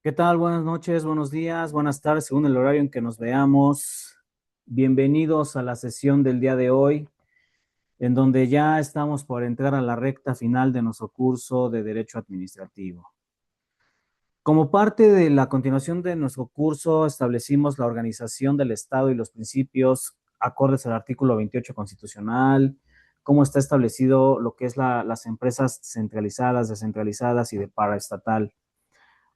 ¿Qué tal? Buenas noches, buenos días, buenas tardes, según el horario en que nos veamos. Bienvenidos a la sesión del día de hoy, en donde ya estamos por entrar a la recta final de nuestro curso de Derecho Administrativo. Como parte de la continuación de nuestro curso, establecimos la organización del Estado y los principios acordes al artículo 28 constitucional, cómo está establecido lo que es las empresas centralizadas, descentralizadas y de paraestatal.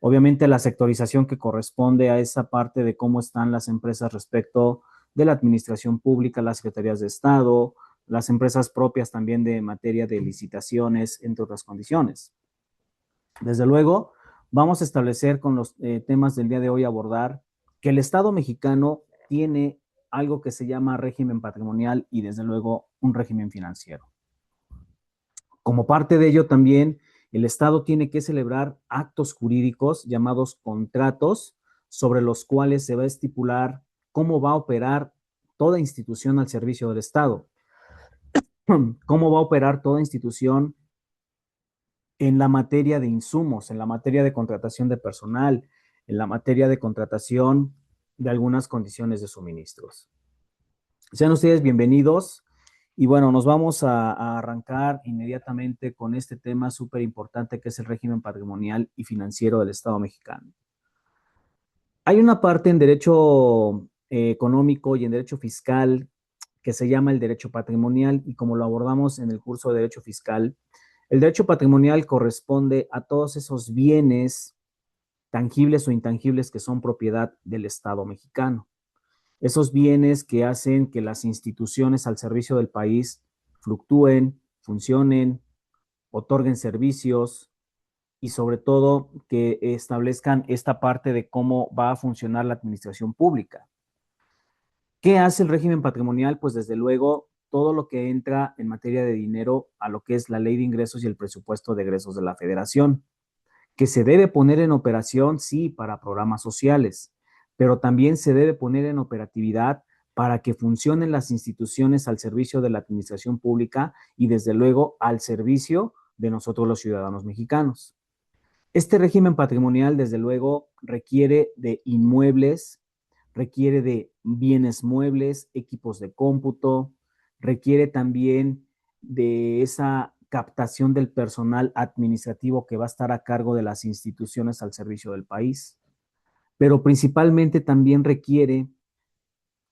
Obviamente la sectorización que corresponde a esa parte de cómo están las empresas respecto de la administración pública, las secretarías de Estado, las empresas propias también de materia de licitaciones, entre otras condiciones. Desde luego, vamos a establecer con los temas del día de hoy abordar que el Estado mexicano tiene algo que se llama régimen patrimonial y desde luego un régimen financiero. Como parte de ello también, el Estado tiene que celebrar actos jurídicos llamados contratos, sobre los cuales se va a estipular cómo va a operar toda institución al servicio del Estado, cómo va a operar toda institución en la materia de insumos, en la materia de contratación de personal, en la materia de contratación de algunas condiciones de suministros. Sean ustedes bienvenidos. Y bueno, nos vamos a arrancar inmediatamente con este tema súper importante que es el régimen patrimonial y financiero del Estado mexicano. Hay una parte en derecho económico y en derecho fiscal que se llama el derecho patrimonial y como lo abordamos en el curso de derecho fiscal, el derecho patrimonial corresponde a todos esos bienes tangibles o intangibles que son propiedad del Estado mexicano. Esos bienes que hacen que las instituciones al servicio del país fluctúen, funcionen, otorguen servicios y sobre todo que establezcan esta parte de cómo va a funcionar la administración pública. ¿Qué hace el régimen patrimonial? Pues desde luego todo lo que entra en materia de dinero a lo que es la ley de ingresos y el presupuesto de egresos de la federación, que se debe poner en operación, sí, para programas sociales, pero también se debe poner en operatividad para que funcionen las instituciones al servicio de la administración pública y desde luego al servicio de nosotros los ciudadanos mexicanos. Este régimen patrimonial, desde luego, requiere de inmuebles, requiere de bienes muebles, equipos de cómputo, requiere también de esa captación del personal administrativo que va a estar a cargo de las instituciones al servicio del país, pero principalmente también requiere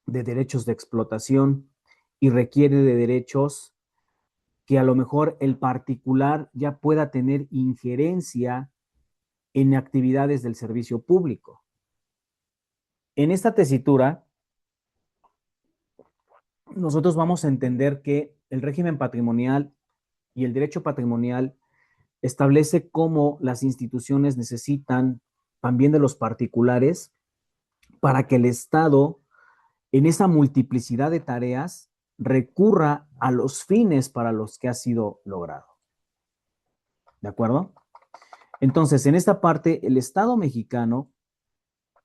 de derechos de explotación y requiere de derechos que a lo mejor el particular ya pueda tener injerencia en actividades del servicio público. En esta tesitura, nosotros vamos a entender que el régimen patrimonial y el derecho patrimonial establece cómo las instituciones necesitan también de los particulares para que el Estado, en esa multiplicidad de tareas, recurra a los fines para los que ha sido logrado. ¿De acuerdo? Entonces, en esta parte, el Estado mexicano,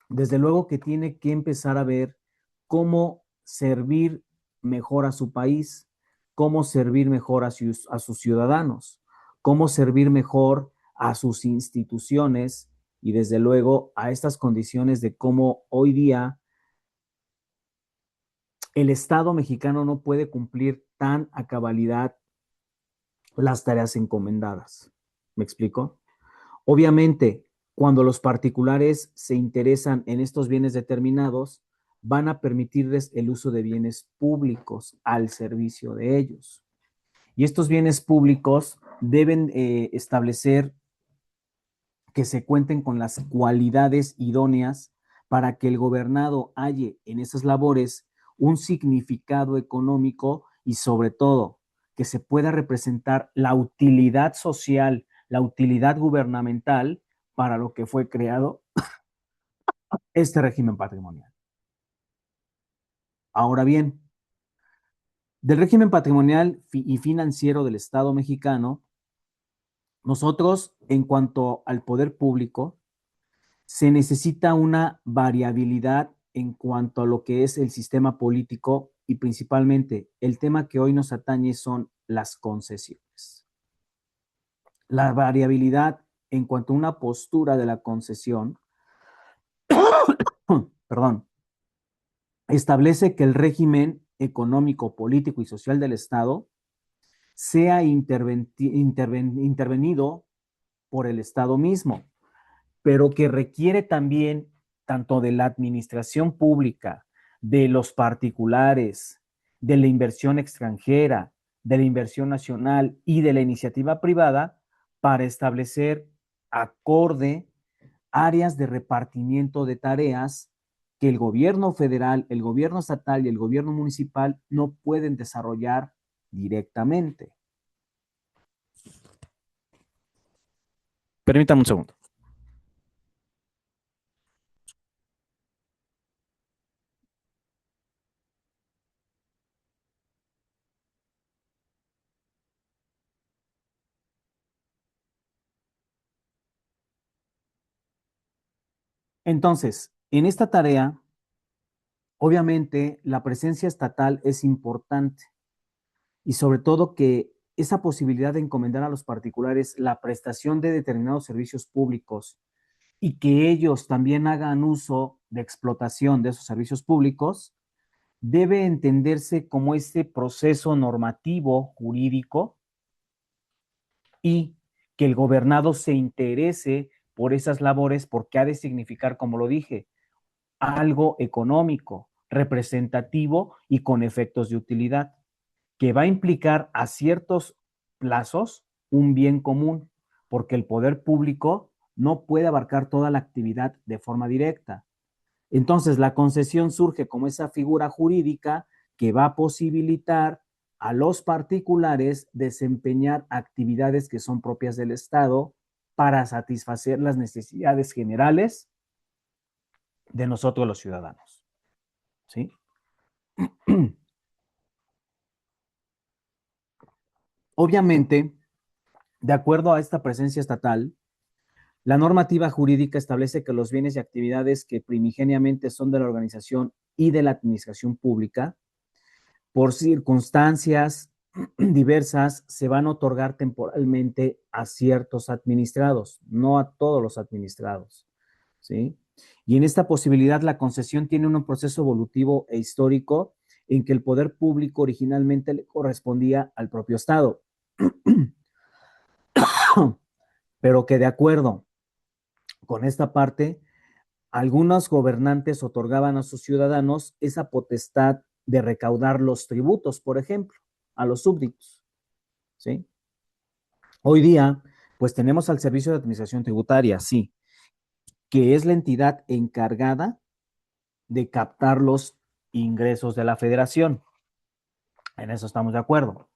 desde luego que tiene que empezar a ver cómo servir mejor a su país, cómo servir mejor a sus ciudadanos, cómo servir mejor a sus instituciones y desde luego a estas condiciones de cómo hoy día el Estado mexicano no puede cumplir tan a cabalidad las tareas encomendadas. ¿Me explico? Obviamente, cuando los particulares se interesan en estos bienes determinados, van a permitirles el uso de bienes públicos al servicio de ellos. Y estos bienes públicos deben establecer que se cuenten con las cualidades idóneas para que el gobernado halle en esas labores un significado económico y sobre todo que se pueda representar la utilidad social, la utilidad gubernamental para lo que fue creado este régimen patrimonial. Ahora bien, del régimen patrimonial y financiero del Estado mexicano, nosotros, en cuanto al poder público, se necesita una variabilidad en cuanto a lo que es el sistema político y principalmente el tema que hoy nos atañe son las concesiones. La variabilidad en cuanto a una postura de la concesión perdón, establece que el régimen económico, político y social del Estado sea intervenido por el Estado mismo, pero que requiere también tanto de la administración pública, de los particulares, de la inversión extranjera, de la inversión nacional y de la iniciativa privada para establecer acorde áreas de repartimiento de tareas que el gobierno federal, el gobierno estatal y el gobierno municipal no pueden desarrollar directamente. Permítame un segundo. Entonces, en esta tarea, obviamente, la presencia estatal es importante y sobre todo que esa posibilidad de encomendar a los particulares la prestación de determinados servicios públicos y que ellos también hagan uso de explotación de esos servicios públicos, debe entenderse como este proceso normativo jurídico y que el gobernado se interese por esas labores porque ha de significar, como lo dije, algo económico, representativo y con efectos de utilidad, que va a implicar a ciertos plazos un bien común, porque el poder público no puede abarcar toda la actividad de forma directa. Entonces, la concesión surge como esa figura jurídica que va a posibilitar a los particulares desempeñar actividades que son propias del Estado para satisfacer las necesidades generales de nosotros los ciudadanos. ¿Sí? Obviamente, de acuerdo a esta presencia estatal, la normativa jurídica establece que los bienes y actividades que primigeniamente son de la organización y de la administración pública, por circunstancias diversas, se van a otorgar temporalmente a ciertos administrados, no a todos los administrados, ¿sí? Y en esta posibilidad, la concesión tiene un proceso evolutivo e histórico en que el poder público originalmente le correspondía al propio Estado, pero que de acuerdo con esta parte, algunos gobernantes otorgaban a sus ciudadanos esa potestad de recaudar los tributos, por ejemplo, a los súbditos, ¿sí? Hoy día, pues tenemos al Servicio de Administración Tributaria, sí, que es la entidad encargada de captar los ingresos de la federación. En eso estamos de acuerdo.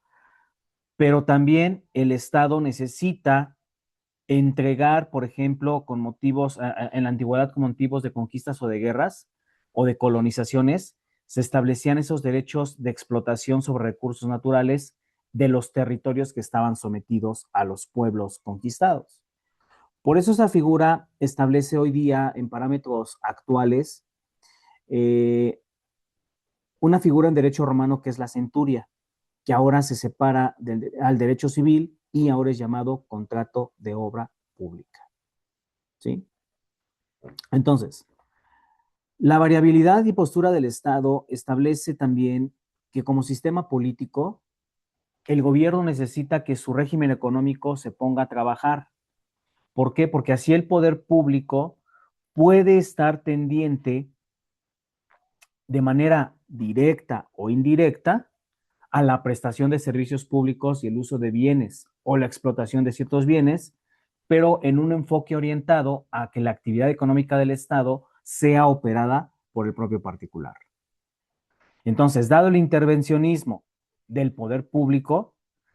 Pero también el Estado necesita entregar, por ejemplo, con motivos, en la antigüedad con motivos de conquistas o de guerras o de colonizaciones, se establecían esos derechos de explotación sobre recursos naturales de los territorios que estaban sometidos a los pueblos conquistados. Por eso esa figura establece hoy día, en parámetros actuales, eh, una figura en derecho romano que es la centuria, que ahora se separa al derecho civil y ahora es llamado contrato de obra pública. ¿Sí? Entonces, la variabilidad y postura del Estado establece también que como sistema político, el gobierno necesita que su régimen económico se ponga a trabajar. ¿Por qué? Porque así el poder público puede estar tendiente de manera directa o indirecta a la prestación de servicios públicos y el uso de bienes o la explotación de ciertos bienes, pero en un enfoque orientado a que la actividad económica del Estado sea operada por el propio particular. Entonces, dado el intervencionismo del poder público,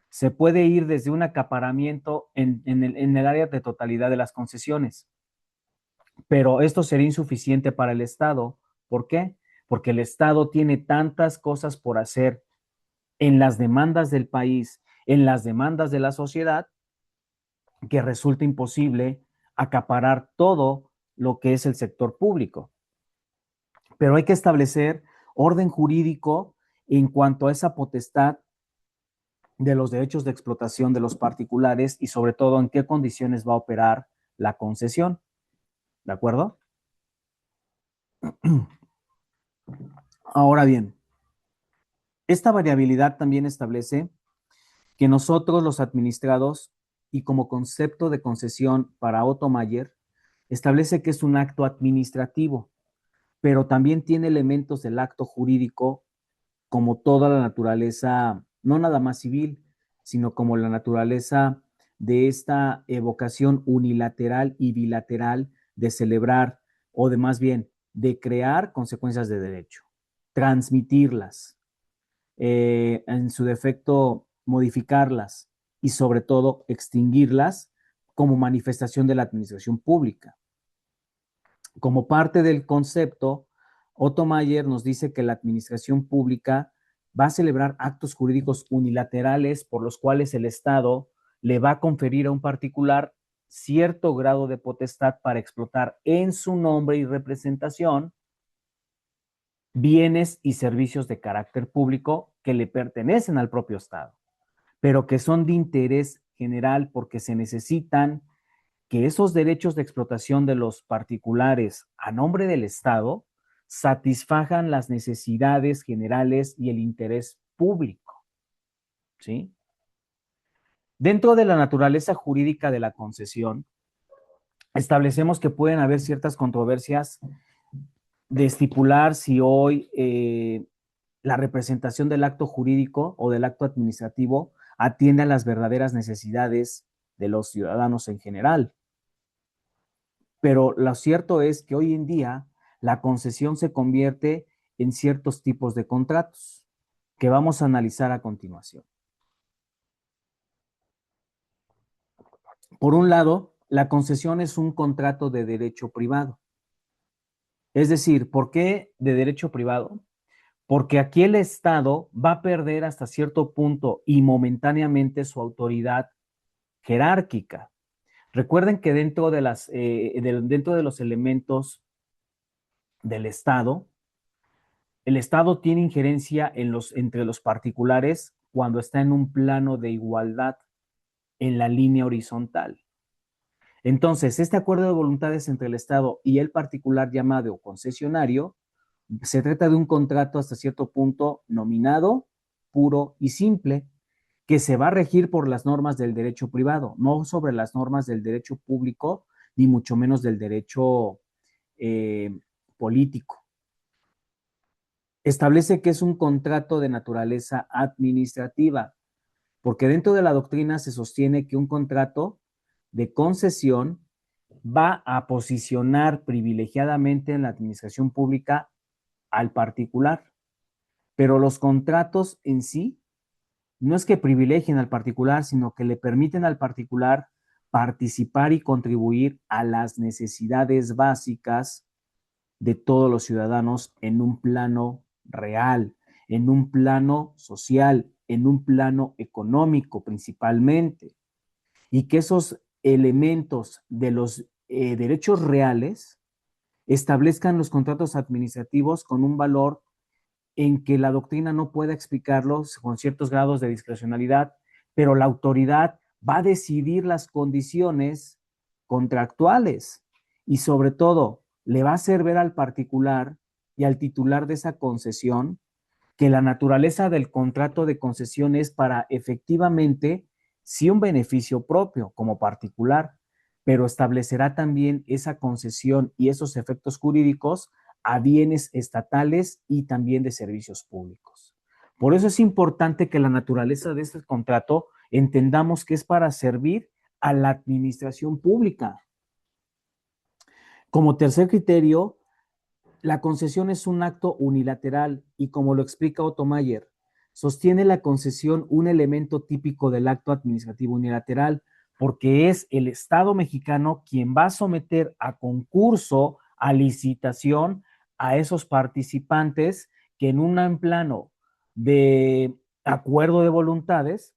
se puede ir desde un acaparamiento en el área de totalidad de las concesiones, pero esto sería insuficiente para el Estado. ¿Por qué? Porque el Estado tiene tantas cosas por hacer en las demandas del país, en las demandas de la sociedad, que resulta imposible acaparar todo lo que es el sector público. Pero hay que establecer orden jurídico en cuanto a esa potestad de los derechos de explotación de los particulares y sobre todo en qué condiciones va a operar la concesión. ¿De acuerdo? Ahora bien, esta variabilidad también establece que nosotros los administrados y como concepto de concesión para Otto Mayer, establece que es un acto administrativo, pero también tiene elementos del acto jurídico como toda la naturaleza, no nada más civil, sino como la naturaleza de esta evocación unilateral y bilateral de celebrar, o de más bien, de crear consecuencias de derecho, transmitirlas, en su defecto, modificarlas y sobre todo extinguirlas como manifestación de la administración pública. Como parte del concepto, Otto Mayer nos dice que la administración pública va a celebrar actos jurídicos unilaterales por los cuales el Estado le va a conferir a un particular cierto grado de potestad para explotar en su nombre y representación bienes y servicios de carácter público que le pertenecen al propio Estado, pero que son de interés general porque se necesitan que esos derechos de explotación de los particulares a nombre del Estado satisfagan las necesidades generales y el interés público, ¿sí? Dentro de la naturaleza jurídica de la concesión, establecemos que pueden haber ciertas controversias de estipular si hoy la representación del acto jurídico o del acto administrativo atiende a las verdaderas necesidades de los ciudadanos en general. Pero lo cierto es que hoy en día la concesión se convierte en ciertos tipos de contratos que vamos a analizar a continuación. Por un lado, la concesión es un contrato de derecho privado. Es decir, ¿por qué de derecho privado? Porque aquí el Estado va a perder hasta cierto punto y momentáneamente su autoridad jerárquica. Recuerden que dentro de los elementos del Estado, el Estado tiene injerencia entre los particulares cuando está en un plano de igualdad en la línea horizontal. Entonces, este acuerdo de voluntades entre el Estado y el particular llamado concesionario se trata de un contrato hasta cierto punto nominado, puro y simple, que se va a regir por las normas del derecho privado, no sobre las normas del derecho público, ni mucho menos del derecho político. Establece que es un contrato de naturaleza administrativa, porque dentro de la doctrina se sostiene que un contrato de concesión va a posicionar privilegiadamente en la administración pública al particular, pero los contratos en sí no es que privilegien al particular, sino que le permiten al particular participar y contribuir a las necesidades básicas de todos los ciudadanos en un plano real, en un plano social, en un plano económico principalmente, y que esos elementos de los derechos reales establezcan los contratos administrativos con un valor en que la doctrina no pueda explicarlos con ciertos grados de discrecionalidad, pero la autoridad va a decidir las condiciones contractuales y sobre todo le va a hacer ver al particular y al titular de esa concesión que la naturaleza del contrato de concesión es para efectivamente sí un beneficio propio como particular, pero establecerá también esa concesión y esos efectos jurídicos a bienes estatales y también de servicios públicos. Por eso es importante que la naturaleza de este contrato entendamos que es para servir a la administración pública. Como tercer criterio, la concesión es un acto unilateral y como lo explica Otto Mayer, sostiene la concesión un elemento típico del acto administrativo unilateral porque es el Estado mexicano quien va a someter a concurso, a licitación a esos participantes que en un plano de acuerdo de voluntades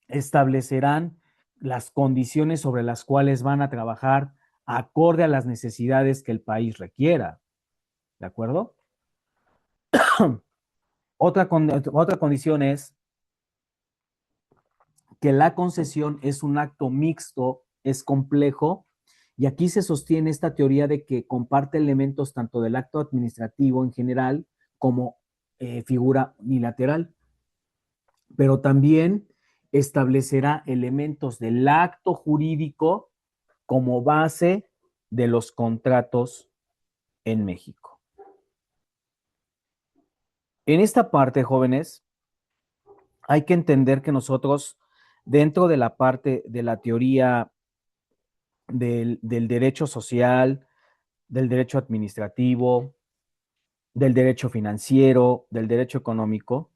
establecerán las condiciones sobre las cuales van a trabajar acorde a las necesidades que el país requiera. ¿De acuerdo? Otra condición es que la concesión es un acto mixto, es complejo Y aquí se sostiene esta teoría de que comparte elementos tanto del acto administrativo en general como figura unilateral, pero también establecerá elementos del acto jurídico como base de los contratos en México. En esta parte, jóvenes, hay que entender que nosotros, dentro de la parte de la teoría del derecho social, del derecho administrativo, del derecho financiero, del derecho económico,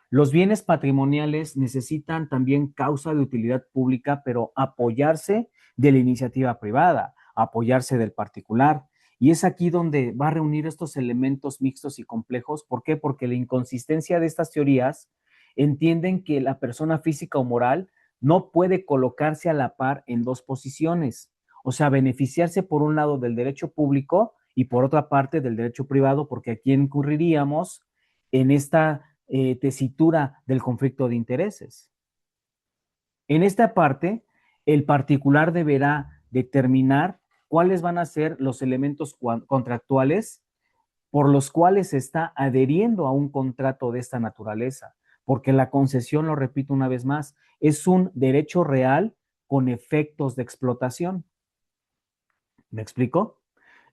los bienes patrimoniales necesitan también causa de utilidad pública, pero apoyarse de la iniciativa privada, apoyarse del particular. Y es aquí donde va a reunir estos elementos mixtos y complejos. ¿Por qué? Porque la inconsistencia de estas teorías entienden que la persona física o moral no puede colocarse a la par en dos posiciones. O sea, beneficiarse por un lado del derecho público y por otra parte del derecho privado, porque aquí incurriríamos en esta tesitura del conflicto de intereses. En esta parte, el particular deberá determinar cuáles van a ser los elementos contractuales por los cuales se está adheriendo a un contrato de esta naturaleza, porque la concesión, lo repito una vez más, es un derecho real con efectos de explotación. ¿Me explico?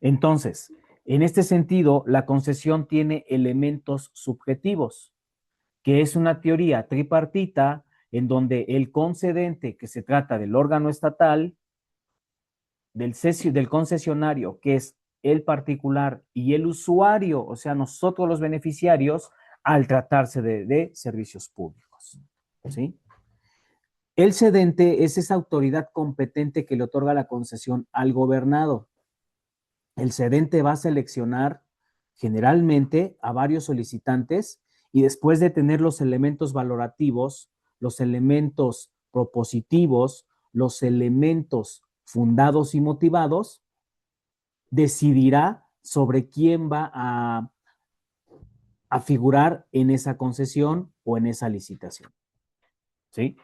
Entonces, en este sentido, la concesión tiene elementos subjetivos, que es una teoría tripartita en donde el concedente, que se trata del órgano estatal, del concesionario, que es el particular, y el usuario, o sea, nosotros los beneficiarios, al tratarse de servicios públicos. ¿Sí? El cedente es esa autoridad competente que le otorga la concesión al gobernado. El cedente va a seleccionar generalmente a varios solicitantes y después de tener los elementos valorativos, los elementos propositivos, los elementos fundados y motivados, decidirá sobre quién va a figurar en esa concesión o en esa licitación. ¿Sí?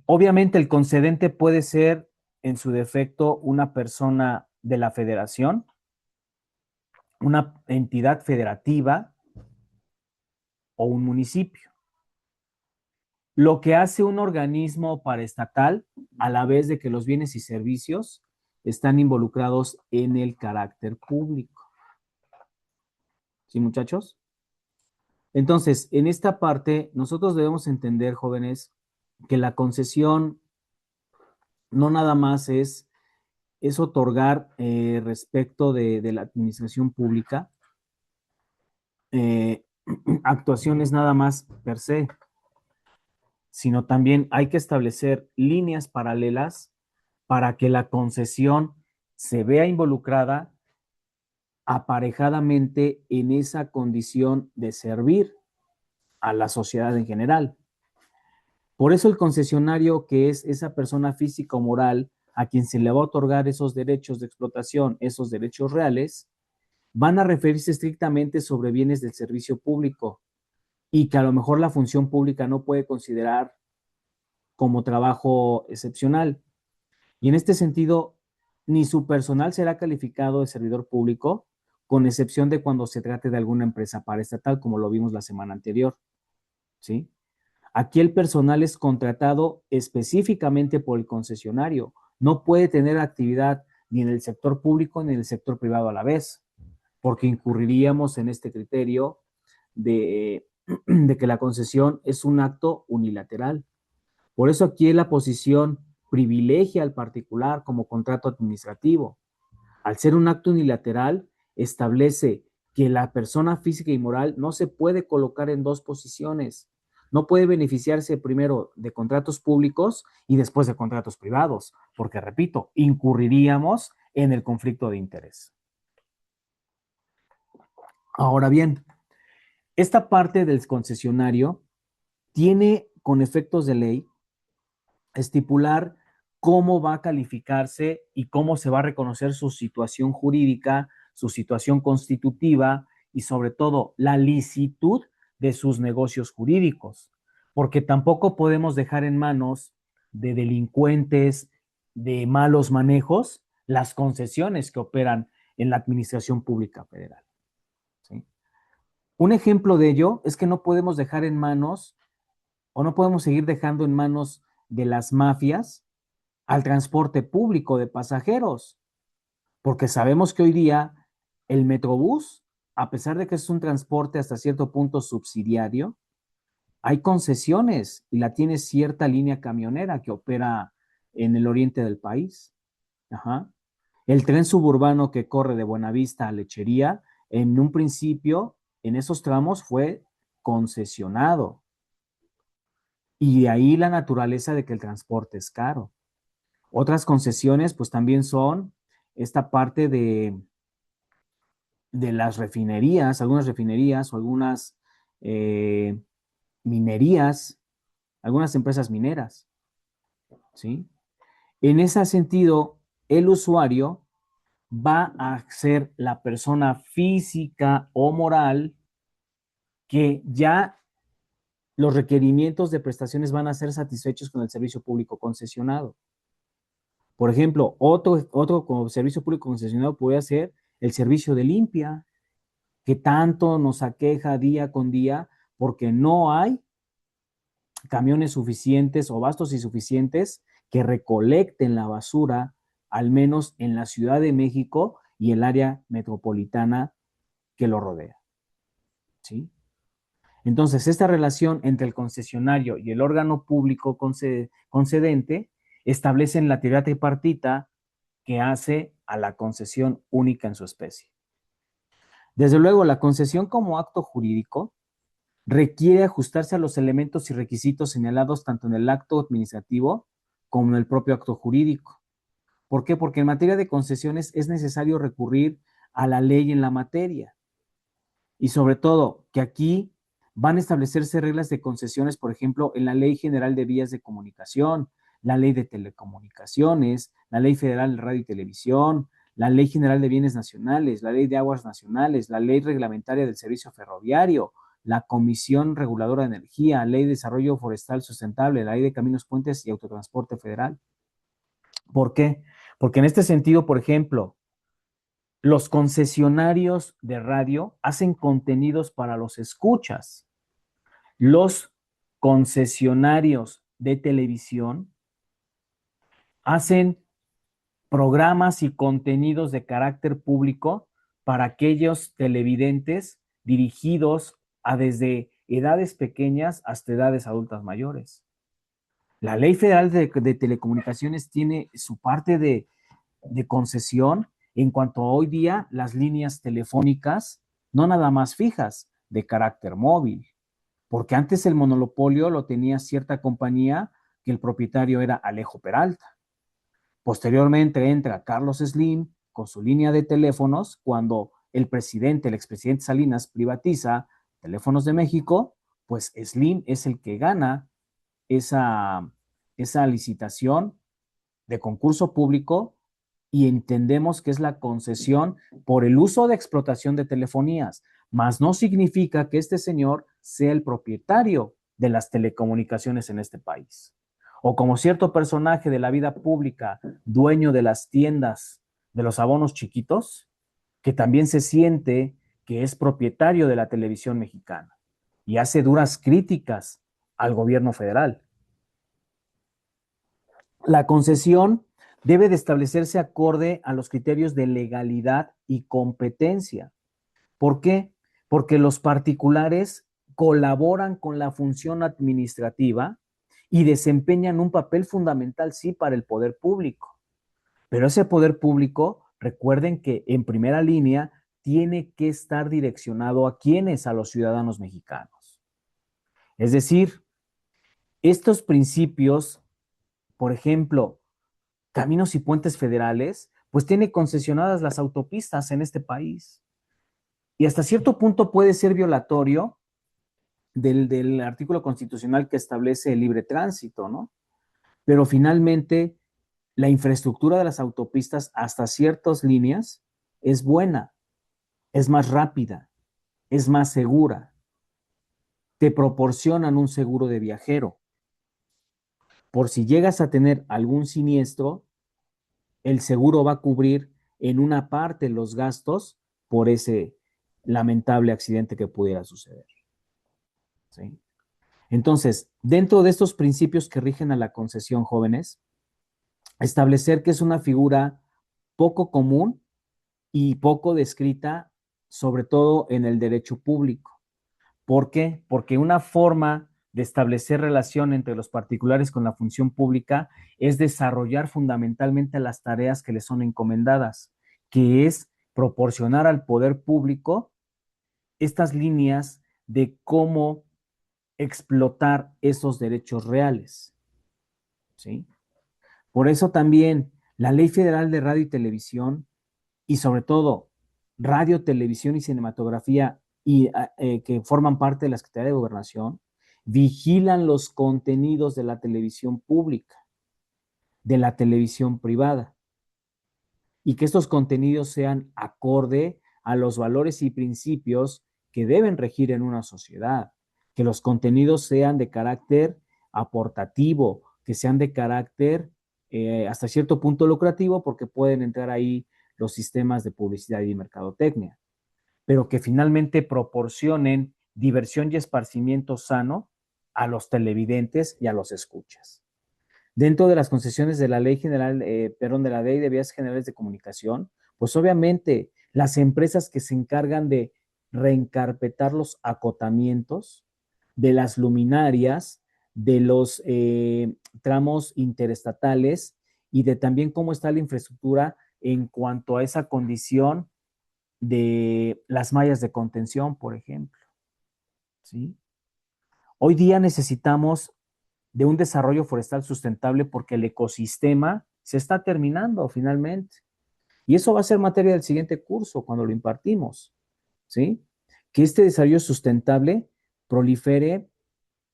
Obviamente el concedente puede ser en su defecto una persona de la federación, una entidad federativa o un municipio. Lo que hace un organismo paraestatal, a la vez de que los bienes y servicios están involucrados en el carácter público. ¿Sí, muchachos? Entonces, en esta parte, nosotros debemos entender, jóvenes, que la concesión no nada más es otorgar respecto de la administración pública actuaciones nada más per se, sino también hay que establecer líneas paralelas para que la concesión se vea involucrada aparejadamente en esa condición de servir a la sociedad en general. Por eso el concesionario, que es esa persona física o moral a quien se le va a otorgar esos derechos de explotación, esos derechos reales, van a referirse estrictamente sobre bienes del servicio público y que a lo mejor la función pública no puede considerar como trabajo excepcional. Y en este sentido, ni su personal será calificado de servidor público, con excepción de cuando se trate de alguna empresa paraestatal, como lo vimos la semana anterior. ¿Sí? Aquí el personal es contratado específicamente por el concesionario. No puede tener actividad ni en el sector público ni en el sector privado a la vez, porque incurriríamos en este criterio de que la concesión es un acto unilateral. Por eso aquí la posición privilegia al particular como contrato administrativo. Al ser un acto unilateral, establece que la persona física y moral no se puede colocar en dos posiciones. No puede beneficiarse primero de contratos públicos y después de contratos privados, porque, repito, incurriríamos en el conflicto de interés. Ahora bien, esta parte del concesionario tiene, con efectos de ley, estipular cómo va a calificarse y cómo se va a reconocer su situación jurídica, su situación constitutiva y sobre todo la licitud de sus negocios jurídicos, porque tampoco podemos dejar en manos de delincuentes, de malos manejos, las concesiones que operan en la administración pública federal. ¿Sí? Un ejemplo de ello es que no podemos dejar en manos o no podemos seguir dejando en manos de las mafias al transporte público de pasajeros, porque sabemos que hoy día el Metrobús, a pesar de que es un transporte hasta cierto punto subsidiario, hay concesiones y la tiene cierta línea camionera que opera en el oriente del país. Ajá. El tren suburbano que corre de Buenavista a Lechería, en un principio, en esos tramos fue concesionado. Y de ahí la naturaleza de que el transporte es caro. Otras concesiones, pues también son esta parte de las refinerías, algunas refinerías o algunas minerías, algunas empresas mineras, ¿sí? En ese sentido, el usuario va a ser la persona física o moral que ya los requerimientos de prestaciones van a ser satisfechos con el servicio público concesionado. Por ejemplo, otro como servicio público concesionado podría ser el servicio de limpia, que tanto nos aqueja día con día porque no hay camiones suficientes o bastos y suficientes que recolecten la basura, al menos en la Ciudad de México y el área metropolitana que lo rodea. ¿Sí? Entonces, esta relación entre el concesionario y el órgano público concedente establecen la teoría tripartita que hace a la concesión única en su especie. Desde luego, la concesión como acto jurídico requiere ajustarse a los elementos y requisitos señalados tanto en el acto administrativo como en el propio acto jurídico. ¿Por qué? Porque en materia de concesiones es necesario recurrir a la ley en la materia. Y sobre todo, que aquí van a establecerse reglas de concesiones, por ejemplo, en la Ley General de Vías de Comunicación, la Ley de Telecomunicaciones, la Ley Federal de Radio y Televisión, la Ley General de Bienes Nacionales, la Ley de Aguas Nacionales, la Ley Reglamentaria del Servicio Ferroviario, la Comisión Reguladora de Energía, Ley de Desarrollo Forestal Sustentable, la Ley de Caminos, Puentes y Autotransporte Federal. ¿Por qué? Porque en este sentido, por ejemplo, los concesionarios de radio hacen contenidos para los escuchas. Los concesionarios de televisión hacen programas y contenidos de carácter público para aquellos televidentes dirigidos a desde edades pequeñas hasta edades adultas mayores. La Ley Federal de Telecomunicaciones tiene su parte de concesión en cuanto a hoy día las líneas telefónicas, no nada más fijas, de carácter móvil, porque antes el monopolio lo tenía cierta compañía que el propietario era Alejo Peralta. Posteriormente entra Carlos Slim con su línea de teléfonos cuando el expresidente Salinas privatiza Teléfonos de México, pues Slim es el que gana esa licitación de concurso público y entendemos que es la concesión por el uso de explotación de telefonías, mas no significa que este señor sea el propietario de las telecomunicaciones en este país. O como cierto personaje de la vida pública, dueño de las tiendas de los abonos chiquitos, que también se siente que es propietario de la televisión mexicana y hace duras críticas al gobierno federal. La concesión debe de establecerse acorde a los criterios de legalidad y competencia. ¿Por qué? Porque los particulares colaboran con la función administrativa y desempeñan un papel fundamental, sí, para el poder público. Pero ese poder público, recuerden que en primera línea tiene que estar direccionado a quienes, a los ciudadanos mexicanos. Es decir, estos principios, por ejemplo, Caminos y Puentes Federales, pues tiene concesionadas las autopistas en este país. Y hasta cierto punto puede ser violatorio del artículo constitucional que establece el libre tránsito, ¿no? Pero finalmente la infraestructura de las autopistas hasta ciertas líneas es buena, es más rápida, es más segura, te proporcionan un seguro de viajero. Por si llegas a tener algún siniestro, el seguro va a cubrir en una parte los gastos por ese lamentable accidente que pudiera suceder. ¿Sí? Entonces, dentro de estos principios que rigen a la concesión, jóvenes, establecer que es una figura poco común y poco descrita, sobre todo en el derecho público. ¿Por qué? Porque una forma de establecer relación entre los particulares con la función pública es desarrollar fundamentalmente las tareas que les son encomendadas, que es proporcionar al poder público estas líneas de cómo explotar esos derechos reales. ¿Sí? Por eso también la Ley Federal de Radio y Televisión y sobre todo radio, televisión y cinematografía que forman parte de la Secretaría de Gobernación, vigilan los contenidos de la televisión pública, de la televisión privada, y que estos contenidos sean acorde a los valores y principios que deben regir en una sociedad, que los contenidos sean de carácter aportativo, que sean de carácter hasta cierto punto lucrativo, porque pueden entrar ahí los sistemas de publicidad y mercadotecnia, pero que finalmente proporcionen diversión y esparcimiento sano a los televidentes y a los escuchas. Dentro de las concesiones de la Ley General, de la Ley de Vías Generales de Comunicación, pues obviamente las empresas que se encargan de reencarpetar los acotamientos de las luminarias, de los tramos interestatales y de también cómo está la infraestructura en cuanto a esa condición de las mallas de contención, por ejemplo. ¿Sí? Hoy día necesitamos de un desarrollo forestal sustentable porque el ecosistema se está terminando finalmente. Y eso va a ser materia del siguiente curso cuando lo impartimos. ¿Sí? Que este desarrollo sustentable prolifere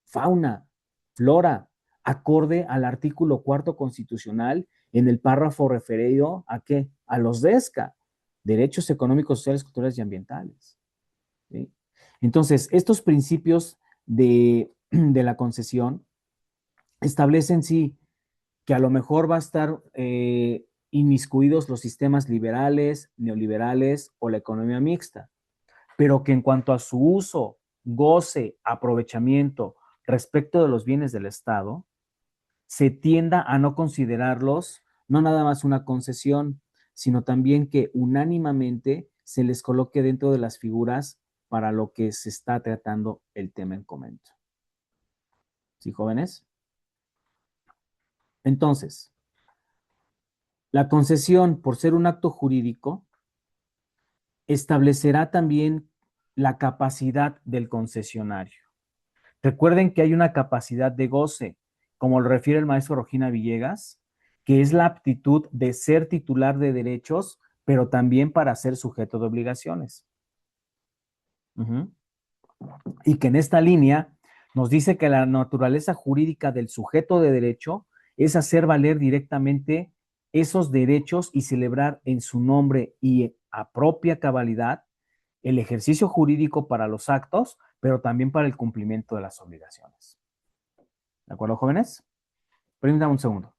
fauna, flora, acorde al artículo cuarto constitucional en el párrafo referido a qué? A los DESCA, derechos económicos, sociales, culturales y ambientales. ¿Sí? Entonces, estos principios de la concesión establecen, sí, que a lo mejor va a estar inmiscuidos los sistemas liberales, neoliberales o la economía mixta, pero que en cuanto a su uso, goce, aprovechamiento respecto de los bienes del Estado, se tienda a no considerarlos no nada más una concesión, sino también que unánimemente se les coloque dentro de las figuras para lo que se está tratando el tema en comento. ¿Sí, jóvenes? Entonces, la concesión, por ser un acto jurídico, establecerá también la capacidad del concesionario. Recuerden que hay una capacidad de goce, como lo refiere el maestro Rojina Villegas, que es la aptitud de ser titular de derechos, pero también para ser sujeto de obligaciones. Y que en esta línea nos dice que la naturaleza jurídica del sujeto de derecho es hacer valer directamente esos derechos y celebrar en su nombre y a propia cabalidad el ejercicio jurídico para los actos, pero también para el cumplimiento de las obligaciones. ¿De acuerdo, jóvenes? Permítanme un segundo.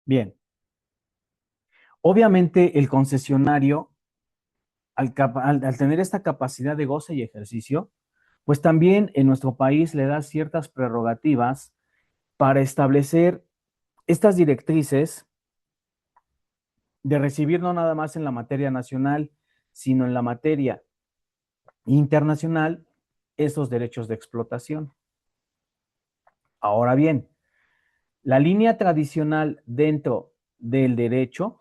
Bien. Obviamente, el concesionario, al tener esta capacidad de goce y ejercicio, pues también en nuestro país le da ciertas prerrogativas para establecer estas directrices de recibir no nada más en la materia nacional, sino en la materia internacional, esos derechos de explotación. Ahora bien, la línea tradicional dentro del derecho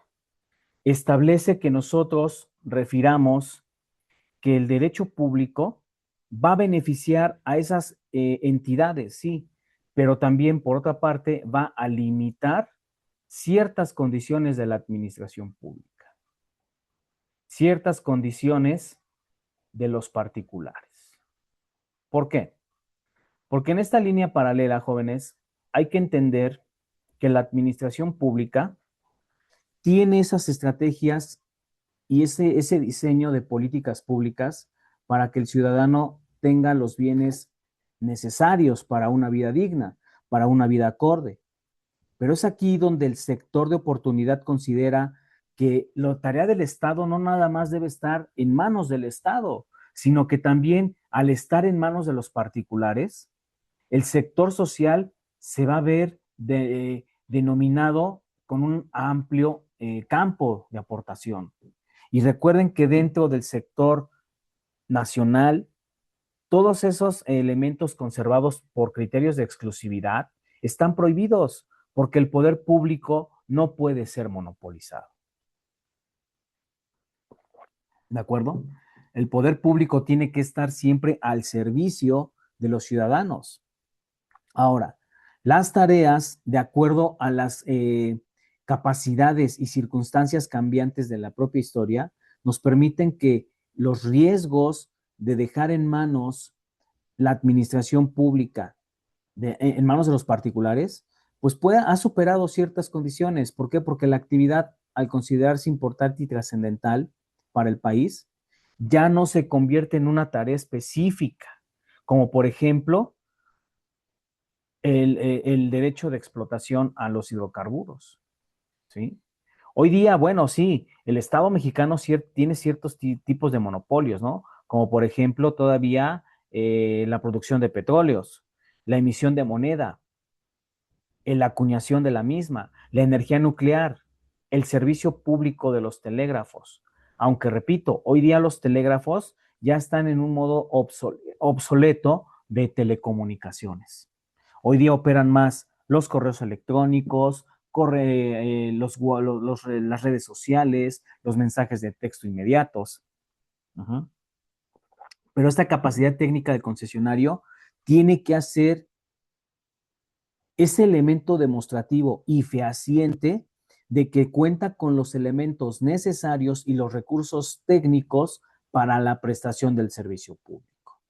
establece que nosotros refiramos que el derecho público va a beneficiar a esas entidades, sí, pero también, por otra parte, va a limitar ciertas condiciones de la administración pública, ciertas condiciones de los particulares. ¿Por qué? Porque en esta línea paralela, jóvenes, hay que entender que la administración pública tiene esas estrategias y ese diseño de políticas públicas para que el ciudadano tenga los bienes necesarios para una vida digna, para una vida acorde. Pero es aquí donde el sector de oportunidad considera que la tarea del Estado no nada más debe estar en manos del Estado, sino que también al estar en manos de los particulares, el sector social se va a ver denominado con un amplio campo de aportación. Y recuerden que dentro del sector nacional, todos esos elementos conservados por criterios de exclusividad están prohibidos porque el poder público no puede ser monopolizado. ¿De acuerdo? El poder público tiene que estar siempre al servicio de los ciudadanos. Ahora, las tareas, de acuerdo a las capacidades y circunstancias cambiantes de la propia historia, nos permiten que los riesgos de dejar en manos la administración pública, en manos de los particulares, pues ha superado ciertas condiciones. ¿Por qué? Porque la actividad, al considerarse importante y trascendental para el país, ya no se convierte en una tarea específica, como por ejemplo el derecho de explotación a los hidrocarburos, ¿sí? Hoy día, bueno, sí, el Estado mexicano tiene ciertos tipos de monopolios, ¿no? Como por ejemplo todavía la producción de petróleos, la emisión de moneda, la acuñación de la misma, la energía nuclear, el servicio público de los telégrafos. Aunque repito, hoy día los telégrafos ya están en un modo obsoleto de telecomunicaciones. Hoy día operan más los correos electrónicos, las redes sociales, los mensajes de texto inmediatos. Uh-huh. Pero esta capacidad técnica del concesionario tiene que hacer ese elemento demostrativo y fehaciente de que cuenta con los elementos necesarios y los recursos técnicos para la prestación del servicio público.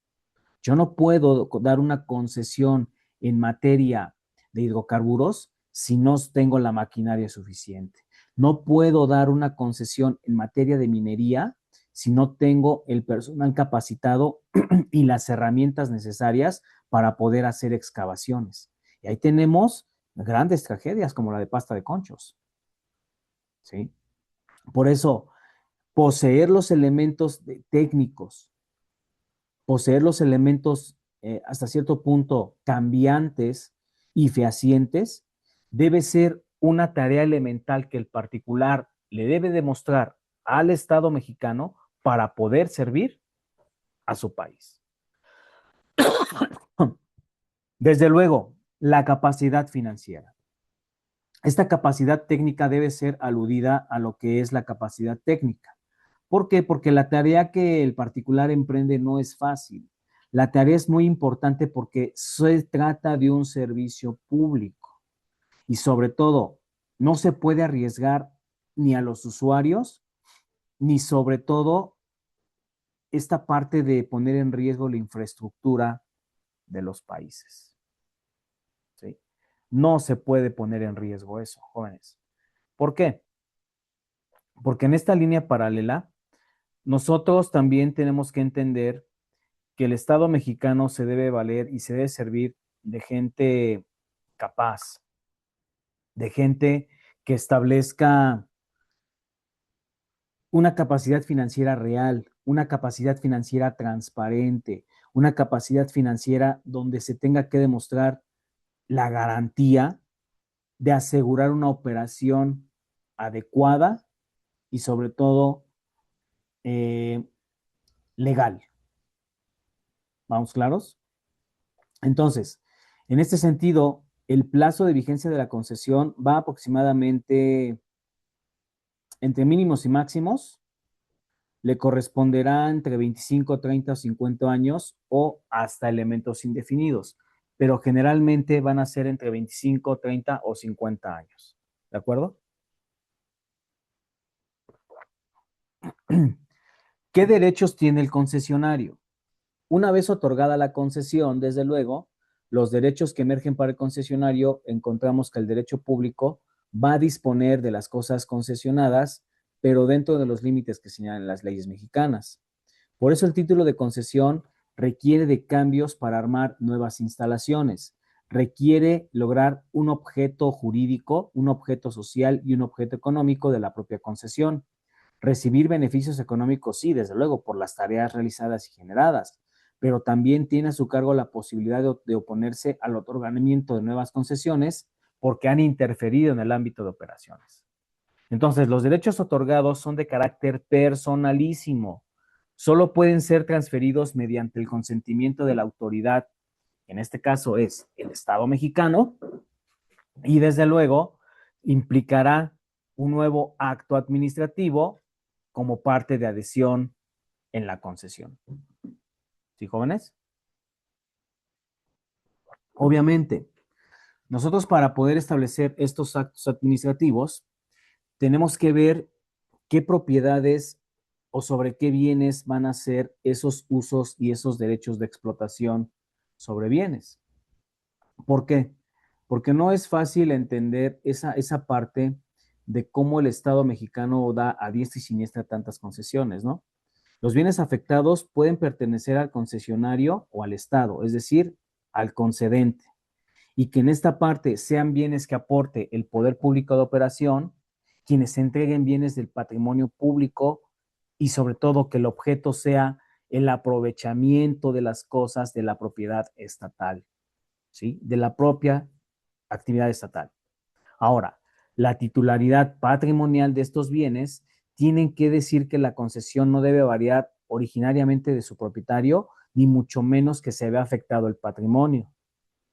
Yo no puedo dar una concesión en materia de hidrocarburos si no tengo la maquinaria suficiente. No puedo dar una concesión en materia de minería si no tengo el personal capacitado y las herramientas necesarias para poder hacer excavaciones. Y ahí tenemos grandes tragedias como la de Pasta de Conchos. ¿Sí? Por eso, poseer los elementos técnicos, poseer los elementos hasta cierto punto cambiantes y fehacientes, debe ser una tarea elemental que el particular le debe demostrar al Estado mexicano para poder servir a su país. Desde luego, la capacidad financiera. Esta capacidad técnica debe ser aludida a lo que es la capacidad técnica. ¿Por qué? Porque la tarea que el particular emprende no es fácil. La tarea es muy importante porque se trata de un servicio público y sobre todo no se puede arriesgar ni a los usuarios ni sobre todo esta parte de poner en riesgo la infraestructura de los países. ¿Sí? No se puede poner en riesgo eso, jóvenes. ¿Por qué? Porque en esta línea paralela, nosotros también tenemos que entender que el Estado mexicano se debe valer y se debe servir de gente capaz, de gente que establezca una capacidad financiera real, una capacidad financiera transparente, una capacidad financiera donde se tenga que demostrar la garantía de asegurar una operación adecuada y sobre todo eh, legal. ¿Vamos claros? Entonces, en este sentido, el plazo de vigencia de la concesión va aproximadamente entre mínimos y máximos, le corresponderá entre 25, 30 o 50 años o hasta elementos indefinidos, pero generalmente van a ser entre 25, 30 o 50 años. ¿De acuerdo? ¿Qué derechos tiene el concesionario? Una vez otorgada la concesión, desde luego, los derechos que emergen para el concesionario, encontramos que el derecho público va a disponer de las cosas concesionadas, pero dentro de los límites que señalan las leyes mexicanas. Por eso el título de concesión requiere de cambios para armar nuevas instalaciones, requiere lograr un objeto jurídico, un objeto social y un objeto económico de la propia concesión. Recibir beneficios económicos, sí, desde luego, por las tareas realizadas y generadas, pero también tiene a su cargo la posibilidad de oponerse al otorgamiento de nuevas concesiones porque han interferido en el ámbito de operaciones. Entonces, los derechos otorgados son de carácter personalísimo. Solo pueden ser transferidos mediante el consentimiento de la autoridad, que en este caso es el Estado mexicano, y desde luego implicará un nuevo acto administrativo como parte de adhesión en la concesión. ¿Sí, jóvenes? Obviamente, nosotros para poder establecer estos actos administrativos, tenemos que ver qué propiedades o sobre qué bienes van a ser esos usos y esos derechos de explotación sobre bienes. ¿Por qué? Porque no es fácil entender esa parte de cómo el Estado mexicano da a diestra y siniestra tantas concesiones, ¿no? Los bienes afectados pueden pertenecer al concesionario o al Estado, es decir, al concedente, y que en esta parte sean bienes que aporte el poder público de operación, quienes entreguen bienes del patrimonio público y sobre todo que el objeto sea el aprovechamiento de las cosas de la propiedad estatal, ¿sí? De la propia actividad estatal. Ahora, la titularidad patrimonial de estos bienes tienen que decir que la concesión no debe variar originariamente de su propietario, ni mucho menos que se vea afectado el patrimonio.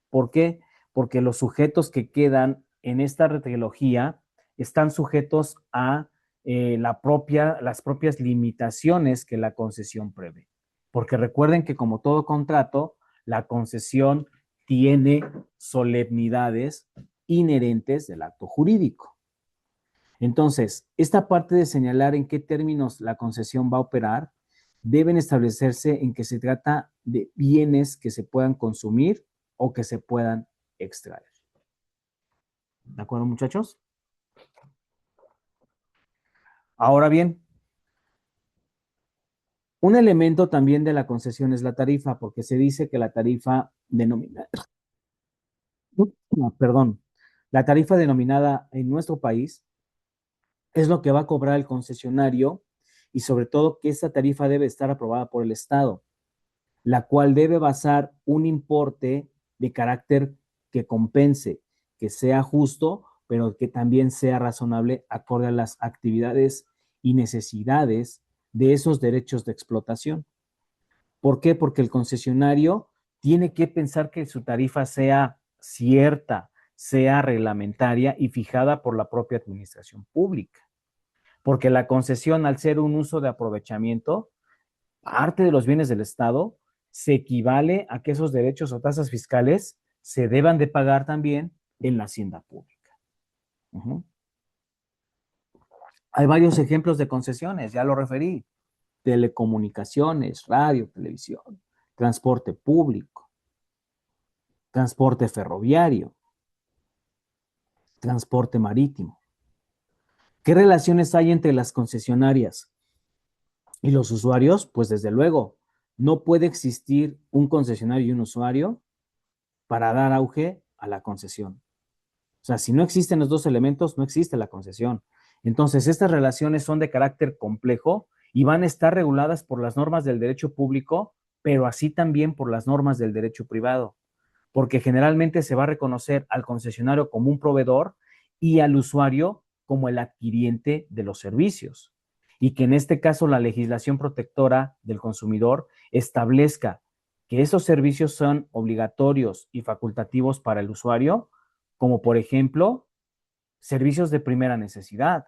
¿Por qué? Porque los sujetos que quedan en esta trilogía están sujetos a las propias limitaciones que la concesión prevé. Porque recuerden que como todo contrato, la concesión tiene solemnidades inherentes del acto jurídico. Entonces, esta parte de señalar en qué términos la concesión va a operar, deben establecerse en que se trata de bienes que se puedan consumir o que se puedan extraer. ¿De acuerdo, muchachos? Ahora bien, un elemento también de la concesión es la tarifa, porque se dice que la tarifa denominada, perdón, la tarifa denominada en nuestro país es lo que va a cobrar el concesionario y sobre todo que esta tarifa debe estar aprobada por el Estado, la cual debe basar un importe de carácter que compense, que sea justo, pero que también sea razonable acorde a las actividades y necesidades de esos derechos de explotación. ¿Por qué? Porque el concesionario tiene que pensar que su tarifa sea cierta, sea reglamentaria y fijada por la propia administración pública. Porque la concesión, al ser un uso de aprovechamiento, parte de los bienes del Estado, se equivale a que esos derechos o tasas fiscales se deban de pagar también en la hacienda pública. Uh-huh. Hay varios ejemplos de concesiones, ya lo referí. Telecomunicaciones, radio, televisión, transporte público, transporte ferroviario, transporte marítimo. ¿Qué relaciones hay entre las concesionarias y los usuarios? Pues desde luego, no puede existir un concesionario y un usuario para dar auge a la concesión. O sea, si no existen los dos elementos, no existe la concesión. Entonces, estas relaciones son de carácter complejo y van a estar reguladas por las normas del derecho público, pero así también por las normas del derecho privado, porque generalmente se va a reconocer al concesionario como un proveedor y al usuario como el adquiriente de los servicios. Y que en este caso la legislación protectora del consumidor establezca que esos servicios son obligatorios y facultativos para el usuario, como por ejemplo, servicios de primera necesidad,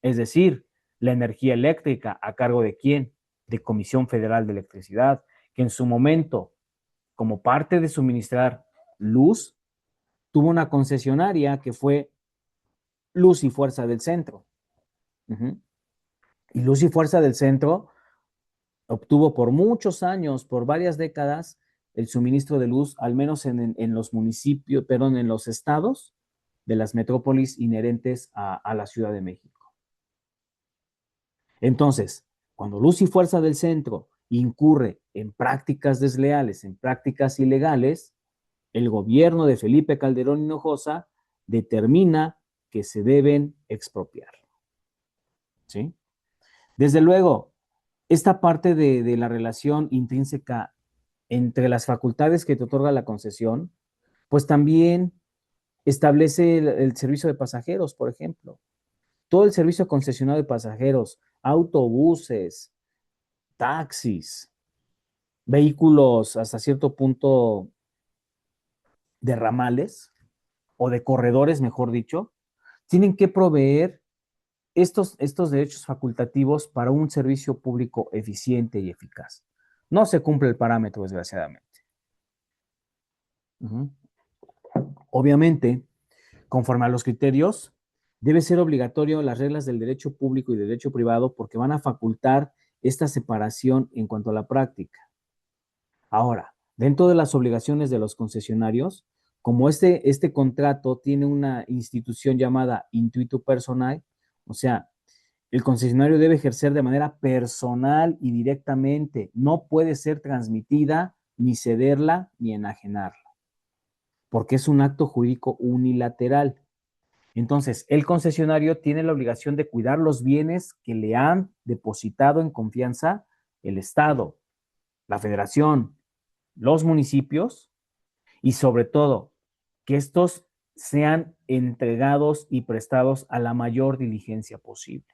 es decir, la energía eléctrica a cargo de quién, de Comisión Federal de Electricidad, que en su momento, como parte de suministrar luz, tuvo una concesionaria que fue Luz y Fuerza del Centro. Uh-huh. Y Luz y Fuerza del Centro obtuvo por muchos años, por varias décadas, el suministro de luz, al menos en los municipios, perdón, en los estados de las metrópolis inherentes a la Ciudad de México. Entonces, cuando Luz y Fuerza del Centro incurre en prácticas desleales, en prácticas ilegales, el gobierno de Felipe Calderón Hinojosa determina que se deben expropiar. ¿Sí? Desde luego, esta parte de la relación intrínseca entre las facultades que te otorga la concesión, pues también establece el servicio de pasajeros, por ejemplo. Todo el servicio concesionado de pasajeros, autobuses, taxis, vehículos hasta cierto punto de ramales o de corredores, mejor dicho, tienen que proveer estos derechos facultativos para un servicio público eficiente y eficaz. No se cumple el parámetro, desgraciadamente. Uh-huh. Obviamente, conforme a los criterios, debe ser obligatorio las reglas del derecho público y del derecho privado porque van a facultar esta separación en cuanto a la práctica. Ahora, dentro de las obligaciones de los concesionarios, como este contrato tiene una institución llamada intuito personal, o sea, el concesionario debe ejercer de manera personal y directamente, no puede ser transmitida, ni cederla, ni enajenarla, porque es un acto jurídico unilateral. Entonces, el concesionario tiene la obligación de cuidar los bienes que le han depositado en confianza el Estado, la Federación, los municipios y sobre todo que estos sean entregados y prestados a la mayor diligencia posible.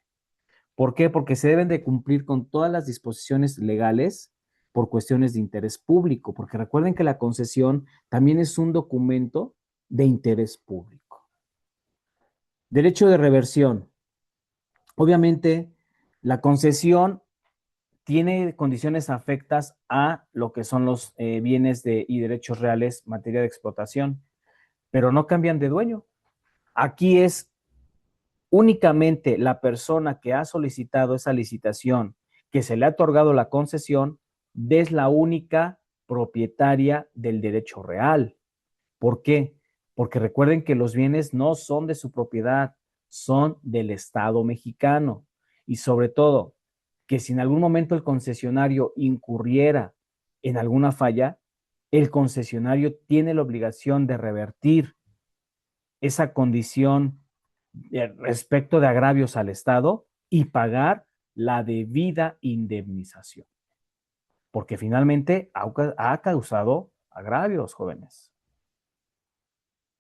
¿Por qué? Porque se deben de cumplir con todas las disposiciones legales por cuestiones de interés público, porque recuerden que la concesión también es un documento de interés público. Derecho de reversión. Obviamente, la concesión tiene condiciones afectas a lo que son los bienes y derechos reales, materia de explotación, pero no cambian de dueño. Aquí es únicamente la persona que ha solicitado esa licitación, que se le ha otorgado la concesión, es la única propietaria del derecho real. ¿Por qué? Porque recuerden que los bienes no son de su propiedad, son del Estado mexicano. Y sobre todo, que si en algún momento el concesionario incurriera en alguna falla, el concesionario tiene la obligación de revertir esa condición respecto de agravios al Estado y pagar la debida indemnización. Porque finalmente ha causado agravios, jóvenes.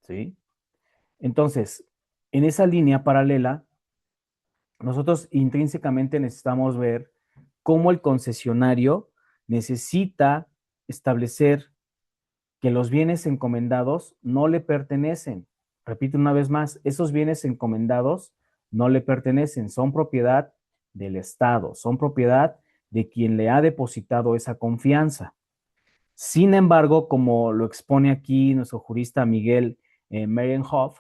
¿Sí? Entonces, en esa línea paralela, nosotros intrínsecamente necesitamos ver cómo el concesionario necesita establecer que los bienes encomendados no le pertenecen. Repito una vez más, esos bienes encomendados no le pertenecen, son propiedad del Estado, son propiedad de quien le ha depositado esa confianza. Sin embargo, como lo expone aquí nuestro jurista Miguel Meirenhoff,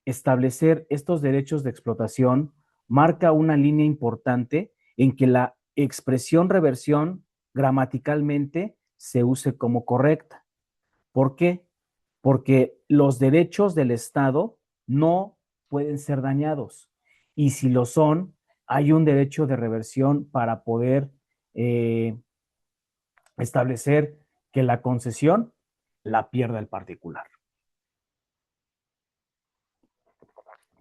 establecer estos derechos de explotación marca una línea importante en que la expresión reversión gramaticalmente se use como correcta. ¿Por qué? Porque los derechos del Estado no pueden ser dañados. Y si lo son, hay un derecho de reversión para poder establecer que la concesión la pierda el particular.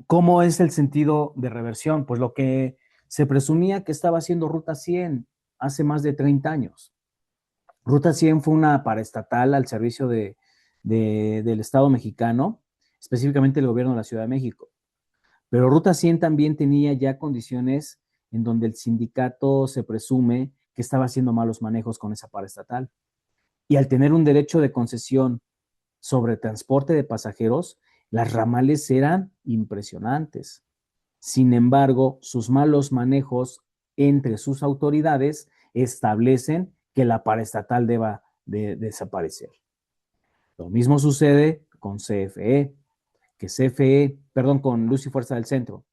¿Cómo es el sentido de reversión? Pues lo que se presumía que estaba haciendo Ruta 100 hace más de 30 años. Ruta 100 fue una paraestatal al servicio del Estado mexicano, específicamente el gobierno de la Ciudad de México. Pero Ruta 100 también tenía ya condiciones en donde el sindicato se presume que estaba haciendo malos manejos con esa paraestatal. Y al tener un derecho de concesión sobre transporte de pasajeros, las ramales eran impresionantes. Sin embargo, sus malos manejos entre sus autoridades establecen que la paraestatal deba de desaparecer. Lo mismo sucede con CFE, con Luz y Fuerza del Centro,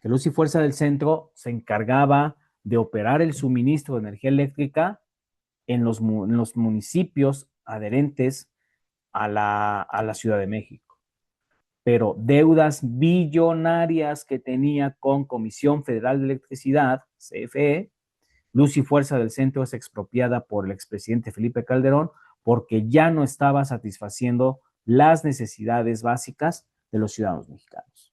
que Luz y Fuerza del Centro se encargaba de operar el suministro de energía eléctrica en los municipios adherentes a la Ciudad de México. Pero deudas billonarias que tenía con Comisión Federal de Electricidad, CFE, Luz y Fuerza del Centro es expropiada por el expresidente Felipe Calderón porque ya no estaba satisfaciendo las necesidades básicas de los ciudadanos mexicanos.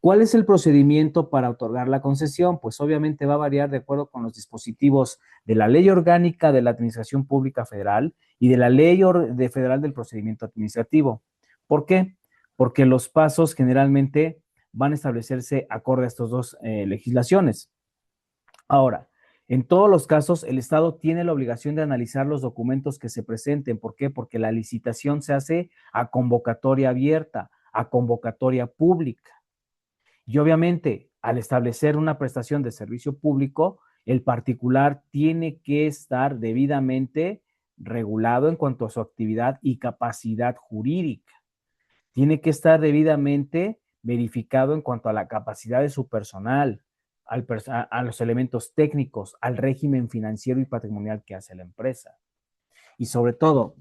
¿Cuál es el procedimiento para otorgar la concesión? Pues obviamente va a variar de acuerdo con los dispositivos de la Ley Orgánica de la Administración Pública Federal y de la Ley Federal del Procedimiento Administrativo. ¿Por qué? Porque los pasos generalmente van a establecerse acorde a estas dos legislaciones. Ahora, en todos los casos, el Estado tiene la obligación de analizar los documentos que se presenten. ¿Por qué? Porque la licitación se hace a convocatoria abierta, a convocatoria pública. Y obviamente, al establecer una prestación de servicio público, el particular tiene que estar debidamente regulado en cuanto a su actividad y capacidad jurídica. Tiene que estar debidamente verificado en cuanto a la capacidad de su personal, a los elementos técnicos, al régimen financiero y patrimonial que hace la empresa. Y sobre todo,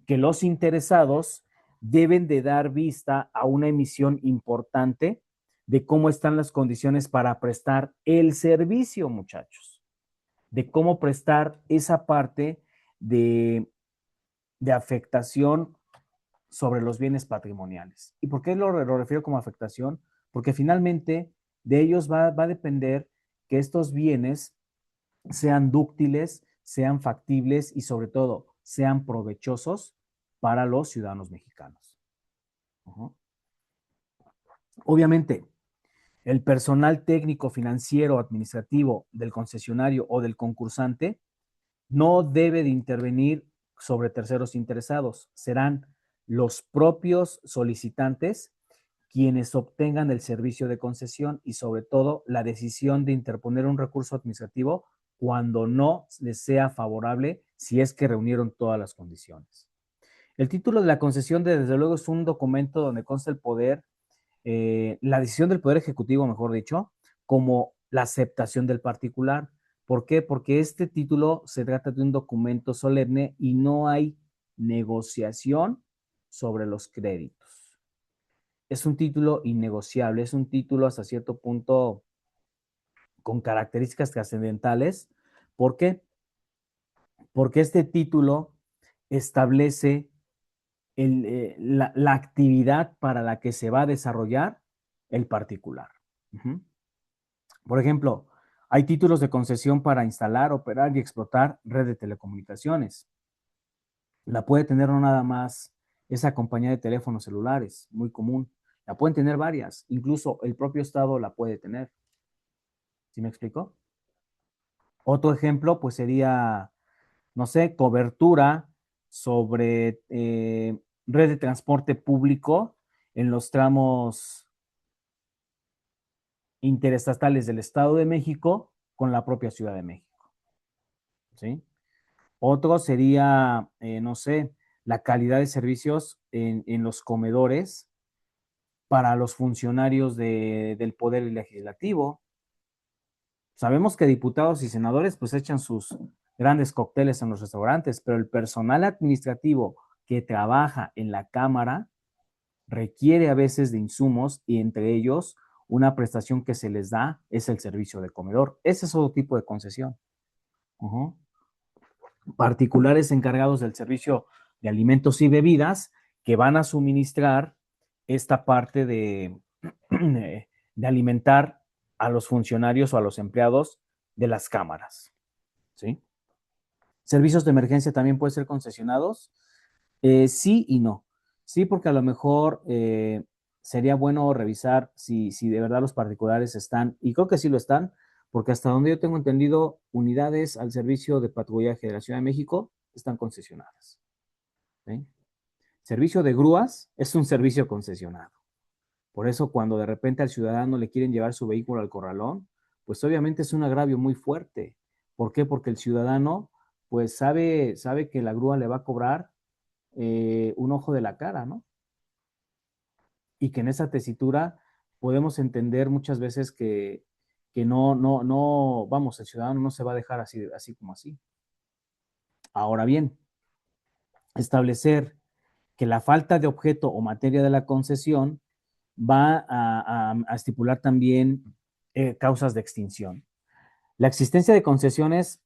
que los interesados deben de dar vista a una emisión importante de cómo están las condiciones para prestar el servicio, muchachos, de cómo prestar esa parte de afectación sobre los bienes patrimoniales. ¿Y por qué lo refiero como afectación? Porque finalmente de ellos va a depender que estos bienes sean dúctiles, sean factibles y sobre todo sean provechosos para los ciudadanos mexicanos. Obviamente, el personal técnico, financiero, administrativo del concesionario o del concursante no debe de intervenir sobre terceros interesados. Serán los propios solicitantes quienes obtengan el servicio de concesión y sobre todo la decisión de interponer un recurso administrativo cuando no les sea favorable si es que reunieron todas las condiciones. El título de la concesión, desde luego, es un documento donde consta el poder, la decisión del Poder Ejecutivo, mejor dicho, como la aceptación del particular. ¿Por qué? Porque este título se trata de un documento solemne y no hay negociación sobre los créditos. Es un título innegociable, es un título hasta cierto punto con características trascendentales. ¿Por qué? Porque este título establece la actividad para la que se va a desarrollar el particular. Por ejemplo, hay títulos de concesión para instalar, operar y explotar red de telecomunicaciones. La puede tener no nada más esa compañía de teléfonos celulares, muy común. La pueden tener varias, incluso el propio Estado la puede tener. ¿Sí me explico? Otro ejemplo, pues sería, no sé, cobertura sobre red de transporte público en los tramos interestatales del Estado de México con la propia Ciudad de México. ¿Sí? Otro sería, no sé, la calidad de servicios en los comedores para los funcionarios del Poder Legislativo. Sabemos que diputados y senadores pues echan sus grandes cócteles en los restaurantes, pero el personal administrativo que trabaja en la Cámara requiere a veces de insumos y entre ellos una prestación que se les da es el servicio de comedor. Ese es otro tipo de concesión. Particulares encargados del servicio de alimentos y bebidas que van a suministrar esta parte de alimentar a los funcionarios o a los empleados de las cámaras. ¿Sí? ¿Servicios de emergencia también pueden ser concesionados? Sí y no. Sí, porque a lo mejor sería bueno revisar si de verdad los particulares están, y creo que sí lo están, porque hasta donde yo tengo entendido, unidades al servicio de patrullaje de la Ciudad de México están concesionadas. ¿Sí? Servicio de grúas es un servicio concesionado. Por eso cuando de repente al ciudadano le quieren llevar su vehículo al corralón, pues obviamente es un agravio muy fuerte. ¿Por qué? Porque el ciudadano pues sabe que la grúa le va a cobrar un ojo de la cara, ¿no? Y que en esa tesitura podemos entender muchas veces que que no, vamos, el ciudadano no se va a dejar así como así. Ahora bien, establecer que la falta de objeto o materia de la concesión va a estipular también causas de extinción. La existencia de concesiones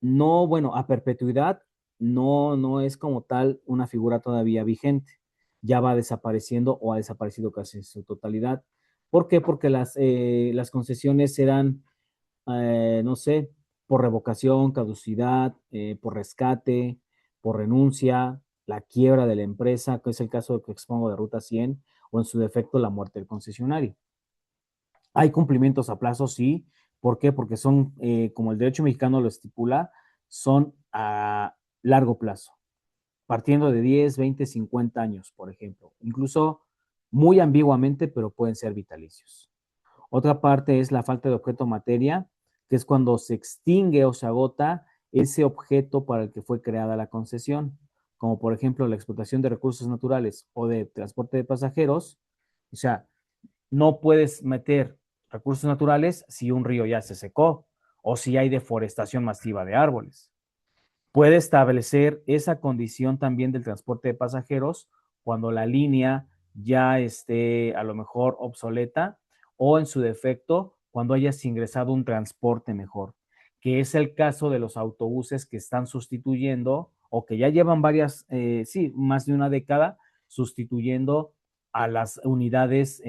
no, bueno, a perpetuidad no es como tal una figura todavía vigente. Ya va desapareciendo o ha desaparecido casi en su totalidad. ¿Por qué? Porque las concesiones eran, no sé, por revocación, caducidad, por rescate, por renuncia, la quiebra de la empresa, que es el caso que expongo de Ruta 100, o en su defecto la muerte del concesionario. Hay cumplimientos a plazo, sí. ¿Por qué? Porque son, como el derecho mexicano lo estipula, son a largo plazo, partiendo de 10, 20, 50 años, por ejemplo. Incluso muy ambiguamente, pero pueden ser vitalicios. Otra parte es la falta de objeto materia, que es cuando se extingue o se agota ese objeto para el que fue creada la concesión, como por ejemplo la explotación de recursos naturales o de transporte de pasajeros. O sea, no puedes meter recursos naturales si un río ya se secó o si hay deforestación masiva de árboles. Puede establecer esa condición también del transporte de pasajeros cuando la línea ya esté a lo mejor obsoleta o en su defecto cuando hayas ingresado un transporte mejor, que es el caso de los autobuses que están sustituyendo o que ya llevan sí, más de una década sustituyendo a las unidades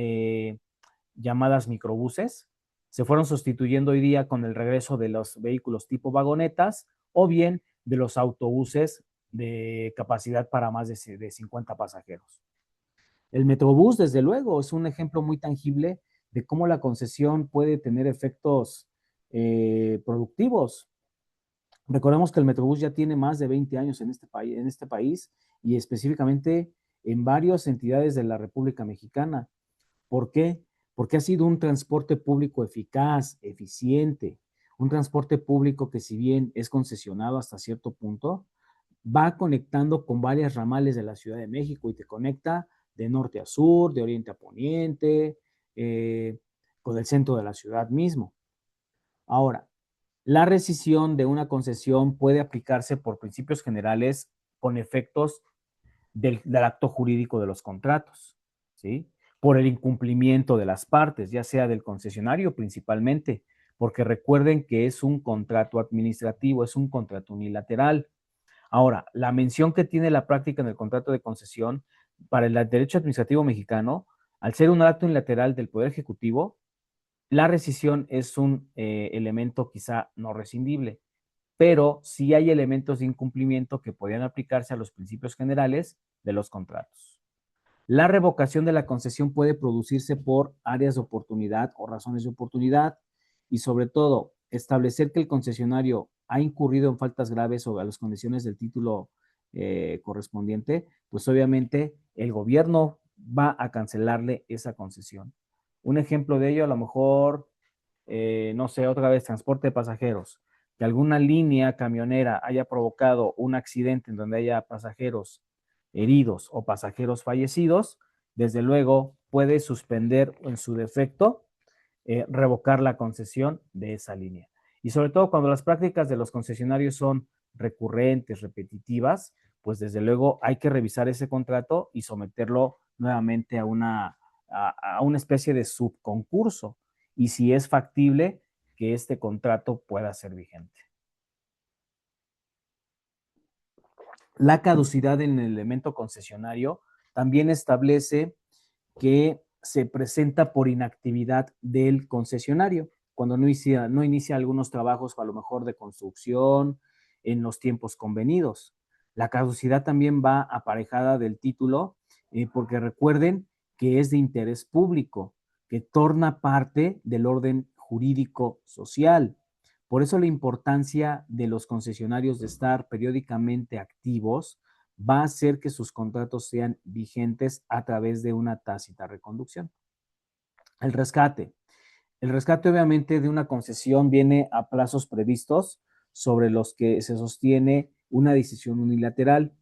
llamadas microbuses. Se fueron sustituyendo hoy día con el regreso de los vehículos tipo vagonetas o bien de los autobuses de capacidad para más de 50 pasajeros. El Metrobús, desde luego, es un ejemplo muy tangible de cómo la concesión puede tener efectos productivos. Recordemos que el Metrobús ya tiene más de 20 años en este país y específicamente en varias entidades de la República Mexicana. ¿Por qué? Porque ha sido un transporte público eficaz, eficiente, un transporte público que si bien es concesionado hasta cierto punto, va conectando con varias ramales de la Ciudad de México y te conecta de norte a sur, de oriente a poniente, con el centro de la ciudad mismo. Ahora, la rescisión de una concesión puede aplicarse por principios generales con efectos del acto jurídico de los contratos, ¿sí? Por el incumplimiento de las partes, ya sea del concesionario principalmente, porque recuerden que es un contrato administrativo, es un contrato unilateral. Ahora, la mención que tiene la práctica en el contrato de concesión para el derecho administrativo mexicano, al ser un acto unilateral del Poder Ejecutivo, la rescisión es un elemento quizá no rescindible, pero sí hay elementos de incumplimiento que podrían aplicarse a los principios generales de los contratos. La revocación de la concesión puede producirse por áreas de oportunidad o razones de oportunidad y sobre todo establecer que el concesionario ha incurrido en faltas graves sobre las condiciones del título correspondiente, pues obviamente el gobierno va a cancelarle esa concesión. Un ejemplo de ello a lo mejor, no sé, otra vez transporte de pasajeros, que alguna línea camionera haya provocado un accidente en donde haya pasajeros heridos o pasajeros fallecidos, desde luego puede suspender en su defecto, revocar la concesión de esa línea. Y sobre todo cuando las prácticas de los concesionarios son recurrentes, repetitivas, pues desde luego hay que revisar ese contrato y someterlo nuevamente a una especie de subconcurso. Y si es factible, que este contrato pueda ser vigente. La caducidad en el elemento concesionario también establece que se presenta por inactividad del concesionario, cuando no inicia algunos trabajos a lo mejor de construcción en los tiempos convenidos. La caducidad también va aparejada del título, porque recuerden que es de interés público, que torna parte del orden jurídico social. Por eso la importancia de los concesionarios de estar periódicamente activos va a hacer que sus contratos sean vigentes a través de una tácita reconducción. El rescate. El rescate obviamente de una concesión viene a plazos previstos sobre los que se sostiene una decisión unilateral,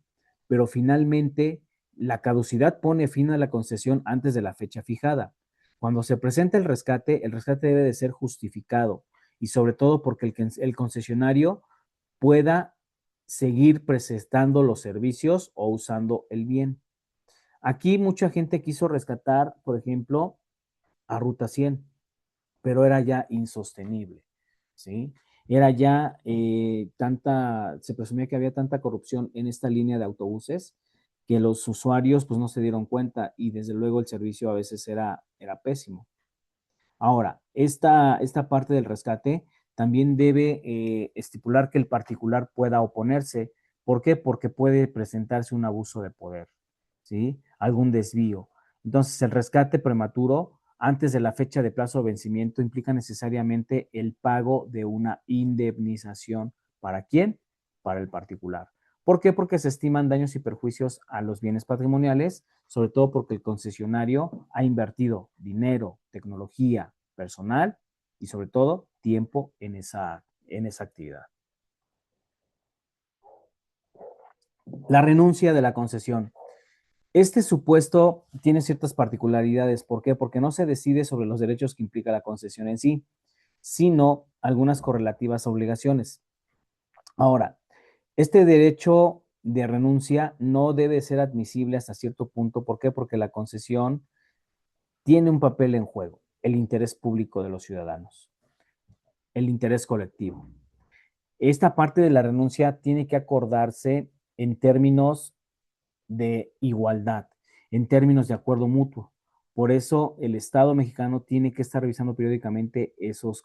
pero finalmente la caducidad pone fin a la concesión antes de la fecha fijada. Cuando se presenta el rescate debe de ser justificado y sobre todo porque el concesionario pueda seguir prestando los servicios o usando el bien. Aquí mucha gente quiso rescatar, por ejemplo, a Ruta 100, pero era ya insostenible, ¿sí? Era ya se presumía que había tanta corrupción en esta línea de autobuses que los usuarios pues no se dieron cuenta y desde luego el servicio a veces era pésimo. Ahora, esta parte del rescate también debe estipular que el particular pueda oponerse. ¿Por qué? Porque puede presentarse un abuso de poder, ¿sí? Algún desvío. Entonces, el rescate prematuro antes de la fecha de plazo de vencimiento implica necesariamente el pago de una indemnización. ¿Para quién? Para el particular. ¿Por qué? Porque se estiman daños y perjuicios a los bienes patrimoniales, sobre todo porque el concesionario ha invertido dinero, tecnología, personal y sobre todo tiempo en esa actividad. La renuncia de la concesión. Este supuesto tiene ciertas particularidades. ¿Por qué? Porque no se decide sobre los derechos que implica la concesión en sí, sino algunas correlativas obligaciones. Ahora, este derecho de renuncia no debe ser admisible hasta cierto punto. ¿Por qué? Porque la concesión tiene un papel en juego, el interés público de los ciudadanos, el interés colectivo. Esta parte de la renuncia tiene que acordarse en términos de igualdad, en términos de acuerdo mutuo. Por eso el Estado mexicano tiene que estar revisando periódicamente esos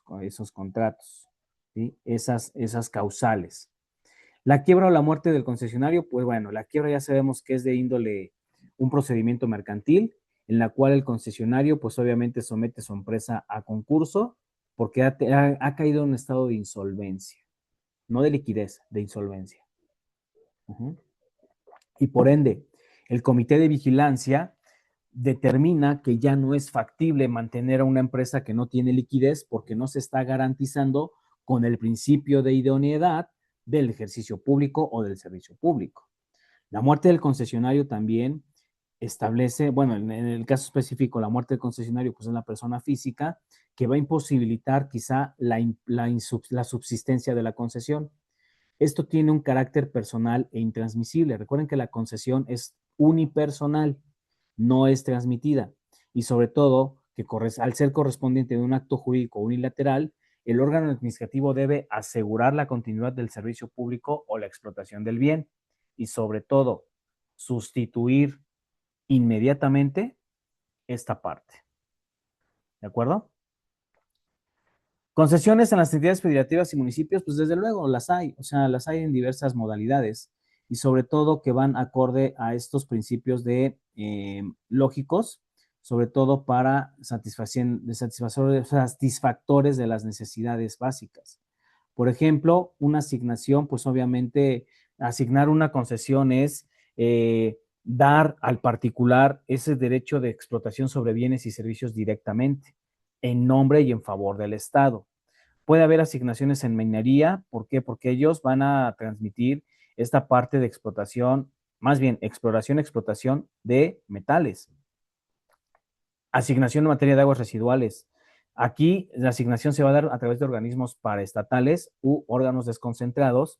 contratos, ¿sí? Esas causales. La quiebra o la muerte del concesionario, pues bueno, la quiebra ya sabemos que es de índole un procedimiento mercantil en la cual el concesionario pues obviamente somete su empresa a concurso porque ha caído en un estado de insolvencia, no de liquidez, de insolvencia. Y por ende, el comité de vigilancia determina que ya no es factible mantener a una empresa que no tiene liquidez porque no se está garantizando con el principio de idoneidad del ejercicio público o del servicio público. La muerte del concesionario también establece, bueno, en el caso específico, la muerte del concesionario pues es la persona física que va a imposibilitar quizá la subsistencia de la concesión. Esto tiene un carácter personal e intransmisible. Recuerden que la concesión es unipersonal, no es transmitida. Y sobre todo, que al ser correspondiente de un acto jurídico unilateral, el órgano administrativo debe asegurar la continuidad del servicio público o la explotación del bien. Y sobre todo, sustituir inmediatamente esta parte. ¿De acuerdo? Concesiones en las entidades federativas y municipios, pues desde luego las hay, o sea, las hay en diversas modalidades y sobre todo que van acorde a estos principios de lógicos, sobre todo para satisfactores de las necesidades básicas. Por ejemplo, una asignación, pues obviamente asignar una concesión es dar al particular ese derecho de explotación sobre bienes y servicios directamente, en nombre y en favor del Estado. Puede haber asignaciones en minería, ¿por qué? Porque ellos van a transmitir esta parte de explotación, más bien exploración, explotación de metales. Asignación en materia de aguas residuales. Aquí la asignación se va a dar a través de organismos paraestatales u órganos desconcentrados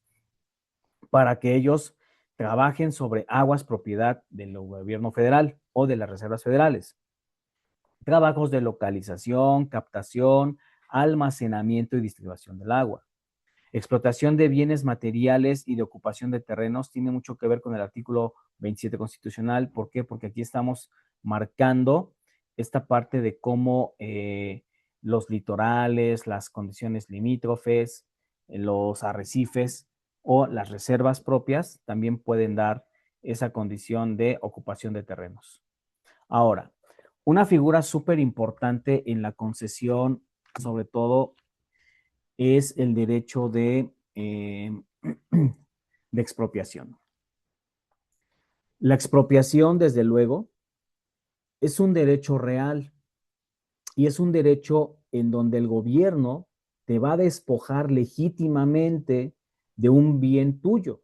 para que ellos trabajen sobre aguas propiedad del gobierno federal o de las reservas federales. Trabajos de localización, captación, almacenamiento y distribución del agua. Explotación de bienes materiales y de ocupación de terrenos tiene mucho que ver con el artículo 27 constitucional. ¿Por qué? Porque aquí estamos marcando esta parte de cómo los litorales, las condiciones limítrofes, los arrecifes o las reservas propias también pueden dar esa condición de ocupación de terrenos. Ahora, una figura súper importante en la concesión, sobre todo, es el derecho de expropiación. La expropiación, desde luego, es un derecho real y es un derecho en donde el gobierno te va a despojar legítimamente de un bien tuyo,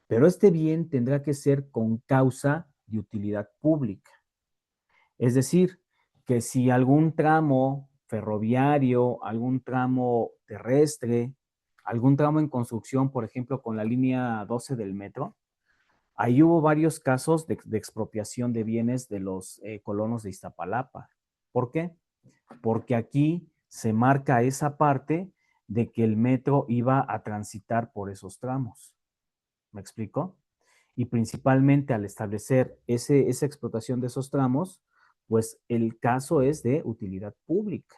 pero este bien tendrá que ser con causa de utilidad pública. Es decir, que si algún tramo ferroviario, algún tramo terrestre, algún tramo en construcción, por ejemplo, con la línea 12 del metro, ahí hubo varios casos de expropiación de bienes de los colonos de Iztapalapa. ¿Por qué? Porque aquí se marca esa parte de que el metro iba a transitar por esos tramos. ¿Me explico? Y principalmente al establecer esa explotación de esos tramos, pues el caso es de utilidad pública.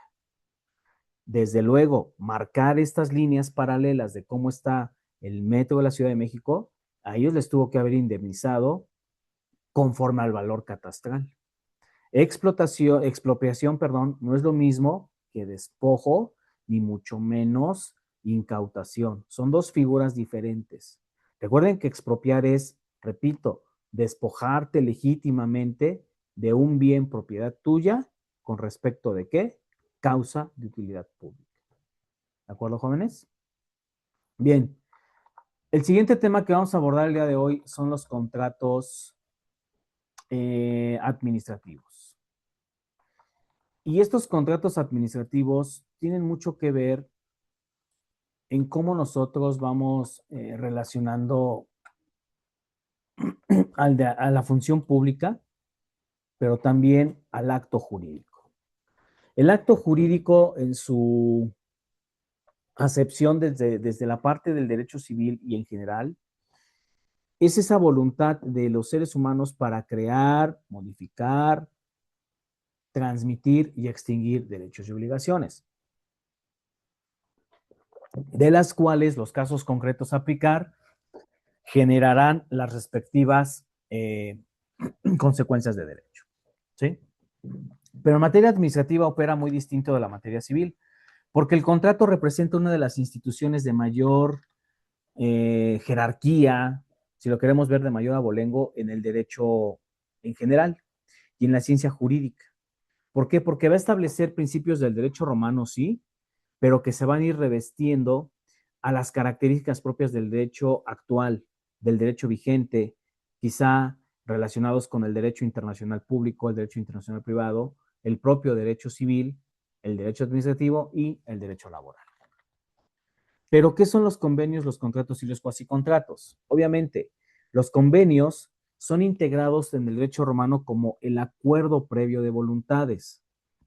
Desde luego, marcar estas líneas paralelas de cómo está el metro de la Ciudad de México, a ellos les tuvo que haber indemnizado conforme al valor catastral. Expropiación, perdón, no es lo mismo que despojo, ni mucho menos incautación. Son dos figuras diferentes. Recuerden que expropiar es, repito, despojarte legítimamente de un bien propiedad tuya con respecto de qué? Causa de utilidad pública. ¿De acuerdo, jóvenes? Bien, el siguiente tema que vamos a abordar el día de hoy son los contratos administrativos. Y estos contratos administrativos tienen mucho que ver en cómo nosotros vamos relacionando a la función pública, pero también al acto jurídico. El acto jurídico en su acepción desde la parte del derecho civil y en general, es esa voluntad de los seres humanos para crear, modificar, transmitir y extinguir derechos y obligaciones, de las cuales los casos concretos a aplicar generarán las respectivas consecuencias de derecho. ¿Sí? Pero en materia administrativa opera muy distinto de la materia civil, porque el contrato representa una de las instituciones de mayor jerarquía, si lo queremos ver de mayor abolengo, en el derecho en general y en la ciencia jurídica. ¿Por qué? Porque va a establecer principios del derecho romano, sí, pero que se van a ir revestiendo a las características propias del derecho actual, del derecho vigente, quizá relacionados con el derecho internacional público, el derecho internacional privado, el propio derecho civil, el derecho administrativo y el derecho laboral. Pero, ¿qué son los convenios, los contratos y los cuasicontratos? Obviamente, los convenios son integrados en el derecho romano como el acuerdo previo de voluntades,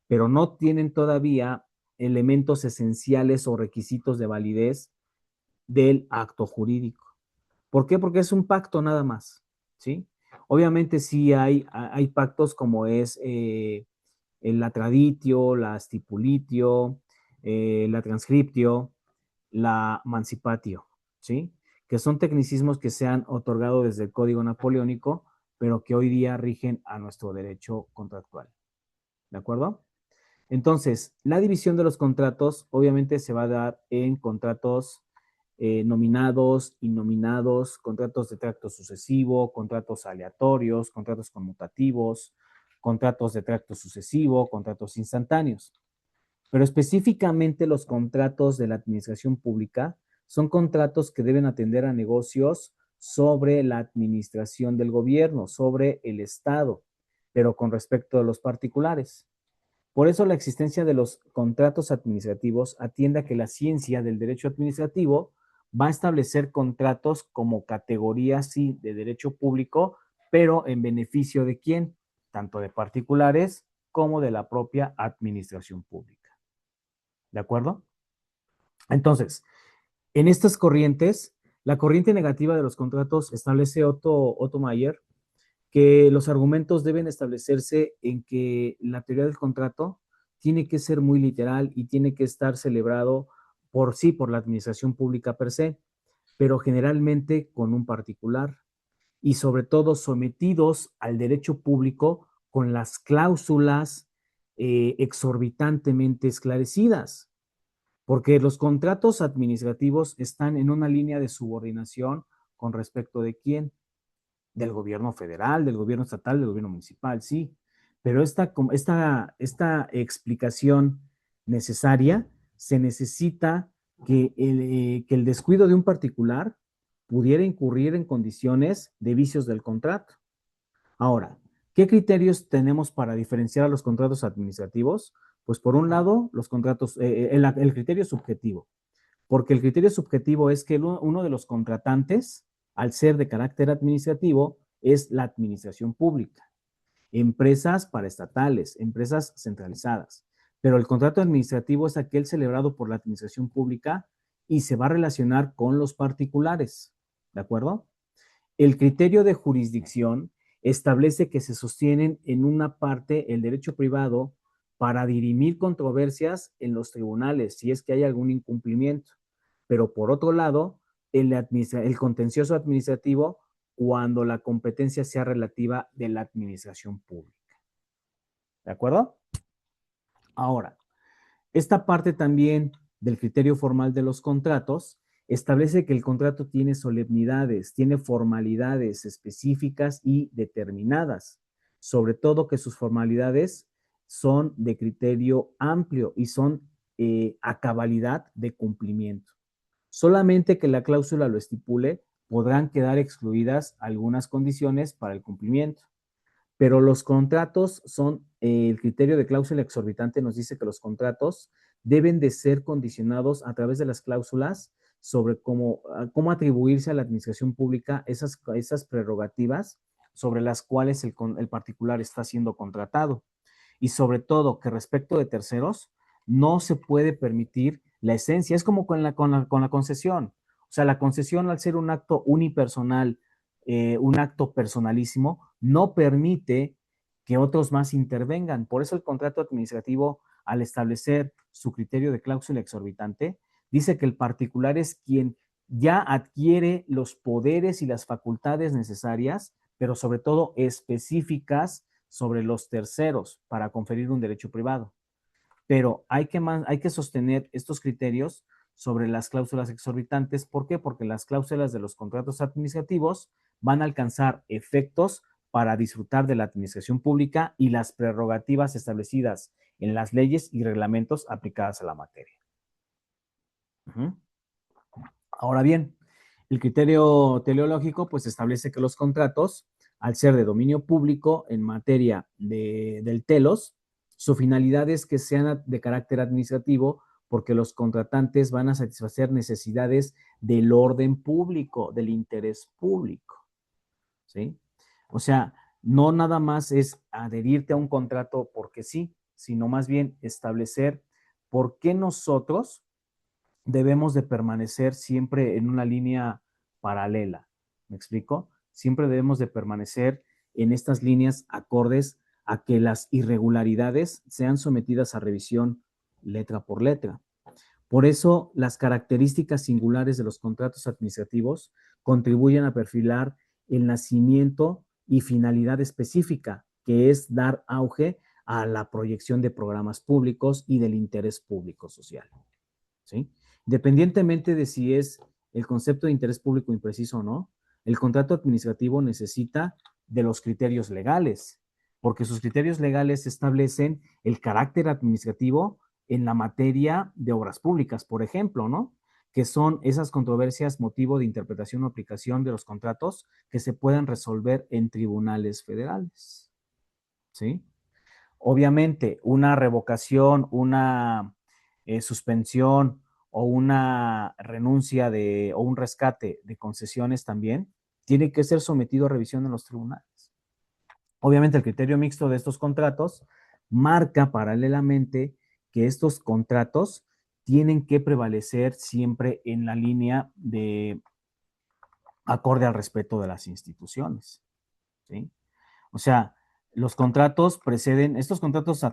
pero no tienen todavía elementos esenciales o requisitos de validez del acto jurídico. ¿Por qué? Porque es un pacto nada más, ¿sí? Obviamente sí hay pactos como es la traditio, la stipulitio, la transcriptio, la mancipatio, ¿sí? Que son tecnicismos que se han otorgado desde el Código Napoleónico, pero que hoy día rigen a nuestro derecho contractual. ¿De acuerdo? Entonces, la división de los contratos obviamente se va a dar en contratos nominados, innominados, contratos de tracto sucesivo, contratos aleatorios, contratos conmutativos, contratos de tracto sucesivo, contratos instantáneos. Pero específicamente los contratos de la administración pública son contratos que deben atender a negocios sobre la administración del gobierno, sobre el Estado, pero con respecto a los particulares. Por eso la existencia de los contratos administrativos atiende a que la ciencia del derecho administrativo va a establecer contratos como categorías, sí, de derecho público, pero en beneficio de quién, tanto de particulares como de la propia administración pública. ¿De acuerdo? Entonces, en estas corrientes, la corriente negativa de los contratos establece Otto Mayer que los argumentos deben establecerse en que la teoría del contrato tiene que ser muy literal y tiene que estar celebrado por sí, por la administración pública per se, pero generalmente con un particular y sobre todo sometidos al derecho público con las cláusulas exorbitantemente esclarecidas, porque los contratos administrativos están en una línea de subordinación con respecto de quién, del gobierno federal, del gobierno estatal, del gobierno municipal, sí. Pero esta explicación necesaria se necesita que el descuido de un particular pudiera incurrir en condiciones de vicios del contrato. Ahora, ¿Qué criterios tenemos para diferenciar a los contratos administrativos? Pues por un lado, los contratos, el criterio subjetivo, porque el criterio subjetivo es que uno de los contratantes, al ser de carácter administrativo, es la administración pública, empresas paraestatales, empresas centralizadas. Pero el contrato administrativo es aquel celebrado por la administración pública y se va a relacionar con los particulares, ¿de acuerdo? El criterio de jurisdicción establece que se sostienen en una parte el derecho privado para dirimir controversias en los tribunales si es que hay algún incumplimiento. Pero por otro lado, el contencioso administrativo cuando la competencia sea relativa de la administración pública. ¿De acuerdo? Ahora, esta parte también del criterio formal de los contratos establece que el contrato tiene solemnidades, tiene formalidades específicas y determinadas, sobre todo que sus formalidades son de criterio amplio y son a cabalidad de cumplimiento. Solamente que la cláusula lo estipule, podrán quedar excluidas algunas condiciones para el cumplimiento. Pero los contratos son, el criterio de cláusula exorbitante nos dice que los contratos deben de ser condicionados a través de las cláusulas sobre cómo atribuirse a la administración pública esas prerrogativas sobre las cuales el particular está siendo contratado. Y sobre todo que respecto de terceros, no se puede permitir la esencia. Es como con la concesión. O sea, la concesión al ser un acto unipersonal, un acto personalísimo, no permite que otros más intervengan. Por eso el contrato administrativo, al establecer su criterio de cláusula exorbitante, dice que el particular es quien ya adquiere los poderes y las facultades necesarias, pero sobre todo específicas sobre los terceros para conferir un derecho privado. Pero hay que sostener estos criterios sobre las cláusulas exorbitantes. ¿Por qué? Porque las cláusulas de los contratos administrativos van a alcanzar efectos para disfrutar de la administración pública y las prerrogativas establecidas en las leyes y reglamentos aplicadas a la materia. Ahora bien, el criterio teleológico pues establece que los contratos, al ser de dominio público en materia del telos, su finalidad es que sean de carácter administrativo porque los contratantes van a satisfacer necesidades del orden público, del interés público, ¿sí? O sea, no nada más es adherirte a un contrato porque sí, sino más bien establecer por qué nosotros debemos de permanecer siempre en una línea paralela. ¿Me explico? Siempre debemos de permanecer en estas líneas acordes a que las irregularidades sean sometidas a revisión letra por letra. Por eso, las características singulares de los contratos administrativos contribuyen a perfilar el nacimiento y finalidad específica, que es dar auge a la proyección de programas públicos y del interés público social. ¿Sí? Independientemente de si es el concepto de interés público impreciso o no, el contrato administrativo necesita de los criterios legales, porque sus criterios legales establecen el carácter administrativo en la materia de obras públicas, por ejemplo, ¿no? Que son esas controversias motivo de interpretación o aplicación de los contratos que se puedan resolver en tribunales federales, ¿sí? Obviamente, una revocación, una suspensión o una renuncia o un rescate de concesiones también tiene que ser sometido a revisión en los tribunales. Obviamente, el criterio mixto de estos contratos marca paralelamente que estos contratos tienen que prevalecer siempre en la línea de acorde al respeto de las instituciones, ¿sí? O sea, los contratos preceden, estos contratos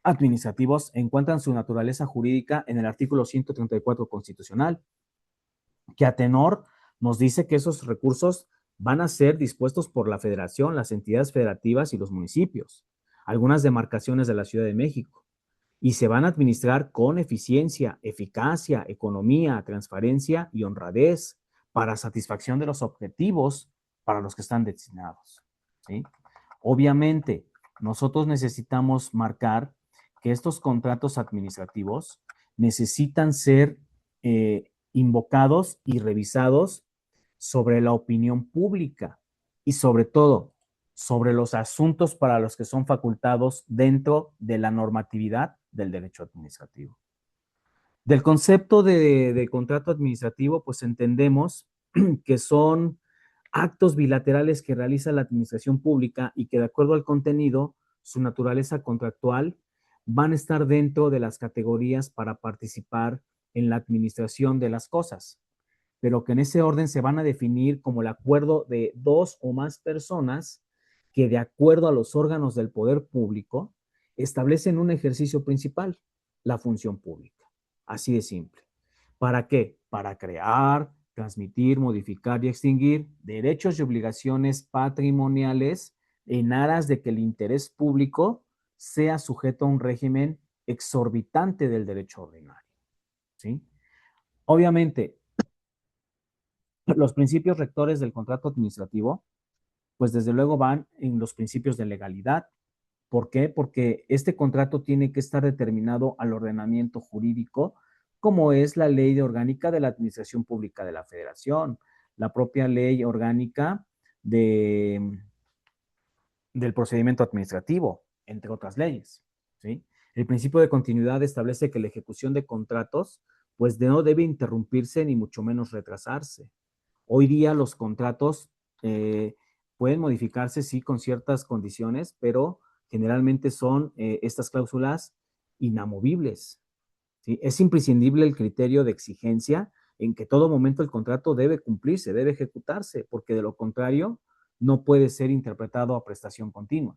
administrativos encuentran su naturaleza jurídica en el artículo 134 constitucional, que a tenor nos dice que esos recursos van a ser dispuestos por la federación, las entidades federativas y los municipios, algunas demarcaciones de la Ciudad de México, y se van a administrar con eficiencia, eficacia, economía, transparencia y honradez para satisfacción de los objetivos para los que están destinados, ¿sí? Obviamente, nosotros necesitamos marcar que estos contratos administrativos necesitan ser invocados y revisados sobre la opinión pública y sobre todo sobre los asuntos para los que son facultados dentro de la normatividad del derecho administrativo. Del concepto de contrato administrativo, pues entendemos que son actos bilaterales que realiza la administración pública y que de acuerdo al contenido, su naturaleza contractual, van a estar dentro de las categorías para participar en la administración de las cosas, pero que en ese orden se van a definir como el acuerdo de dos o más personas que de acuerdo a los órganos del poder público establecen un ejercicio principal, la función pública. Así de simple. ¿Para qué? Para crear, transmitir, modificar y extinguir derechos y obligaciones patrimoniales en aras de que el interés público sea sujeto a un régimen exorbitante del derecho ordinario. ¿Sí? Obviamente, los principios rectores del contrato administrativo, pues desde luego van en los principios de legalidad. ¿Por qué? Porque este contrato tiene que estar determinado al ordenamiento jurídico, como es la ley orgánica de la Administración Pública de la Federación, la propia ley orgánica de, del procedimiento administrativo, entre otras leyes. ¿Sí? El principio de continuidad establece que la ejecución de contratos pues no debe interrumpirse ni mucho menos retrasarse. Hoy día los contratos pueden modificarse, sí, con ciertas condiciones, pero generalmente son estas cláusulas inamovibles. ¿Sí? Es imprescindible el criterio de exigencia en que todo momento el contrato debe cumplirse, debe ejecutarse, porque de lo contrario no puede ser interpretado a prestación continua.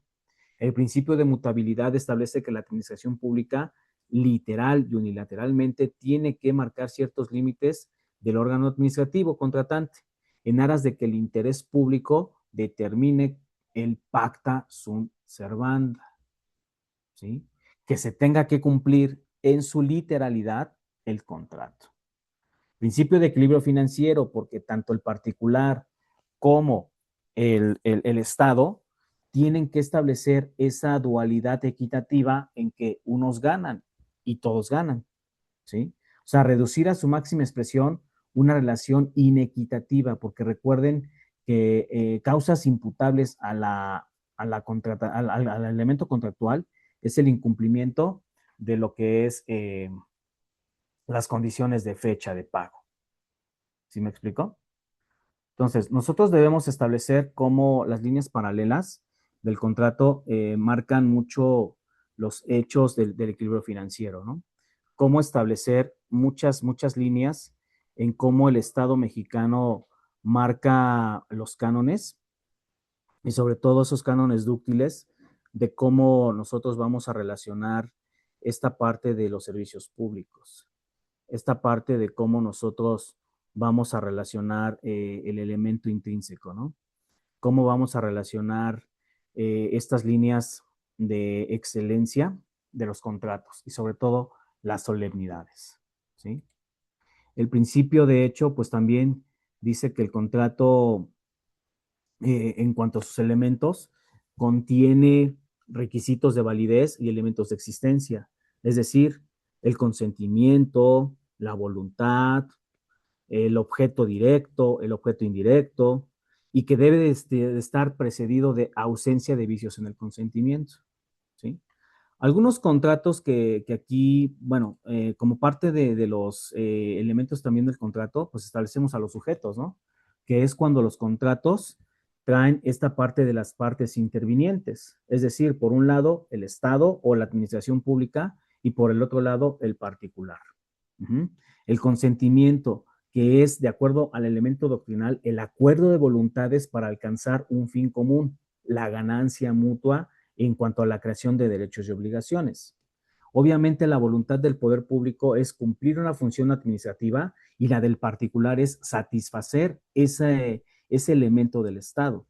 El principio de mutabilidad establece que la administración pública literal y unilateralmente tiene que marcar ciertos límites del órgano administrativo contratante en aras de que el interés público determine el pacta sunt servanda, ¿sí? Que se tenga que cumplir en su literalidad el contrato. Principio de equilibrio financiero, porque tanto el particular como el Estado tienen que establecer esa dualidad equitativa en que unos ganan y todos ganan, ¿sí? O sea, reducir a su máxima expresión una relación inequitativa, porque recuerden que causas imputables al elemento contractual es el incumplimiento de lo que es las condiciones de fecha de pago. ¿Sí me explico? Entonces, nosotros debemos establecer cómo las líneas paralelas del contrato marcan mucho los hechos del equilibrio financiero, ¿no? Cómo establecer muchas líneas en cómo el Estado mexicano marca los cánones y sobre todo esos cánones dúctiles de cómo nosotros vamos a relacionar esta parte de los servicios públicos, esta parte de cómo nosotros vamos a relacionar el elemento intrínseco, ¿no? Cómo vamos a relacionar estas líneas de excelencia de los contratos y sobre todo las solemnidades, ¿sí? El principio, de hecho, pues también dice que el contrato, en cuanto a sus elementos, contiene requisitos de validez y elementos de existencia, es decir, el consentimiento, la voluntad, el objeto directo, el objeto indirecto, y que debe de estar precedido de ausencia de vicios en el consentimiento, ¿sí? Algunos contratos que aquí, bueno, como parte de los elementos también del contrato, pues establecemos a los sujetos, ¿no? Que es cuando los contratos traen esta parte de las partes intervinientes, es decir, por un lado el Estado o la administración pública y por el otro lado el particular. El consentimiento, que es, de acuerdo al elemento doctrinal, el acuerdo de voluntades para alcanzar un fin común, la ganancia mutua en cuanto a la creación de derechos y obligaciones. Obviamente la voluntad del poder público es cumplir una función administrativa y la del particular es satisfacer ese elemento del Estado.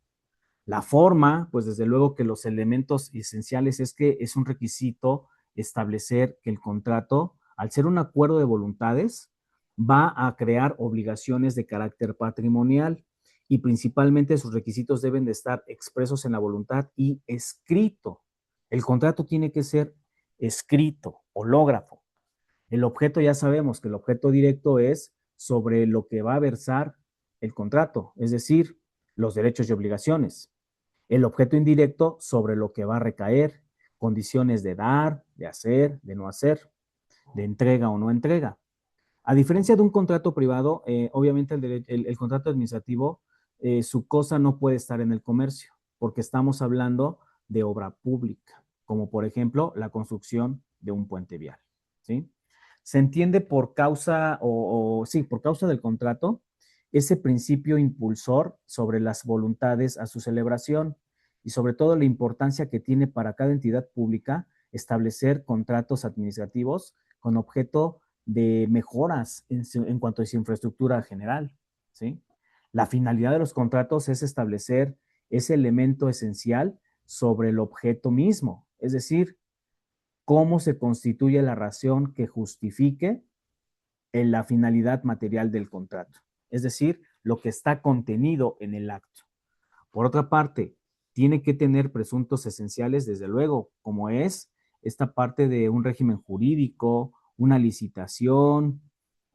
La forma, pues desde luego que los elementos esenciales es que es un requisito establecer que el contrato, al ser un acuerdo de voluntades, va a crear obligaciones de carácter patrimonial y principalmente sus requisitos deben de estar expresos en la voluntad y escrito. El contrato tiene que ser escrito, hológrafo. El objeto, ya sabemos que el objeto directo es sobre lo que va a versar el contrato, es decir, los derechos y obligaciones. El objeto indirecto sobre lo que va a recaer, condiciones de dar, de hacer, de no hacer, de entrega o no entrega. A diferencia de un contrato privado, obviamente el contrato administrativo, su cosa no puede estar en el comercio, porque estamos hablando de obra pública, como por ejemplo la construcción de un puente vial, ¿sí? Se entiende por causa, sí, por causa del contrato, ese principio impulsor sobre las voluntades a su celebración y sobre todo la importancia que tiene para cada entidad pública establecer contratos administrativos con objeto de mejoras en cuanto a su infraestructura general, ¿sí? La finalidad de los contratos es establecer ese elemento esencial sobre el objeto mismo, es decir, cómo se constituye la razón que justifique en la finalidad material del contrato, es decir, lo que está contenido en el acto. Por otra parte, tiene que tener presuntos esenciales, desde luego, como es esta parte de un régimen jurídico, una licitación,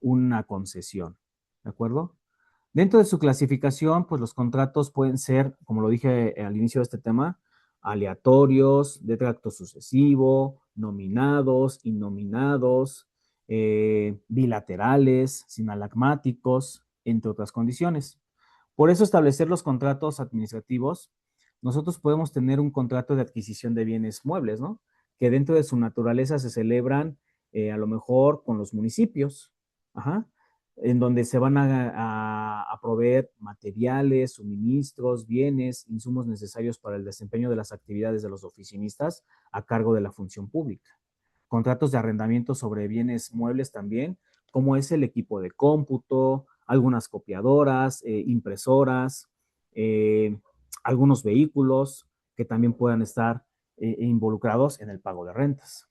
una concesión, ¿de acuerdo? Dentro de su clasificación, pues los contratos pueden ser, como lo dije al inicio de este tema, aleatorios, de tracto sucesivo, nominados, innominados, bilaterales, sinalagmáticos, entre otras condiciones. Por eso establecer los contratos administrativos, nosotros podemos tener un contrato de adquisición de bienes muebles, ¿no? Que dentro de su naturaleza se celebran a lo mejor con los municipios, ajá, en donde se van a proveer materiales, suministros, bienes, insumos necesarios para el desempeño de las actividades de los oficinistas a cargo de la función pública. Contratos de arrendamiento sobre bienes muebles también, como es el equipo de cómputo, algunas copiadoras, impresoras, algunos vehículos que también puedan estar involucrados en el pago de rentas.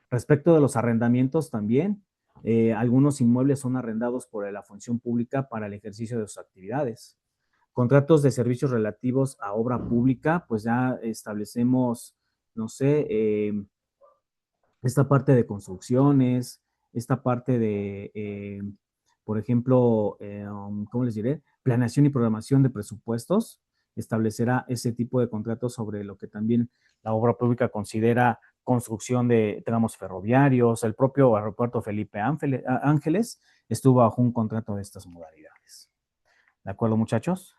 Respecto de los arrendamientos también, algunos inmuebles son arrendados por la función pública para el ejercicio de sus actividades. Contratos de servicios relativos a obra pública, pues ya establecemos, no sé, esta parte de construcciones, esta parte de, por ejemplo, ¿cómo les diré? Planeación y programación de presupuestos, establecerá ese tipo de contratos sobre lo que también la obra pública considera construcción de tramos ferroviarios. El propio aeropuerto Felipe Ángeles estuvo bajo un contrato de estas modalidades. ¿De acuerdo, muchachos?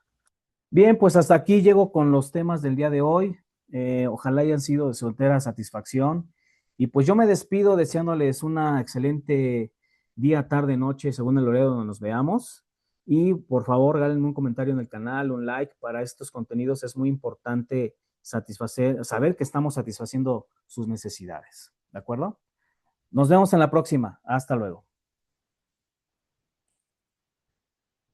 Bien, pues hasta aquí llego con los temas del día de hoy. Ojalá hayan sido de su entera satisfacción. Y pues yo me despido deseándoles una excelente día, tarde, noche, según el horario donde nos veamos. Y por favor, regálenme un comentario en el canal, un like para estos contenidos. Es muy importante saber que estamos satisfaciendo sus necesidades. ¿De acuerdo? Nos vemos en la próxima. Hasta luego.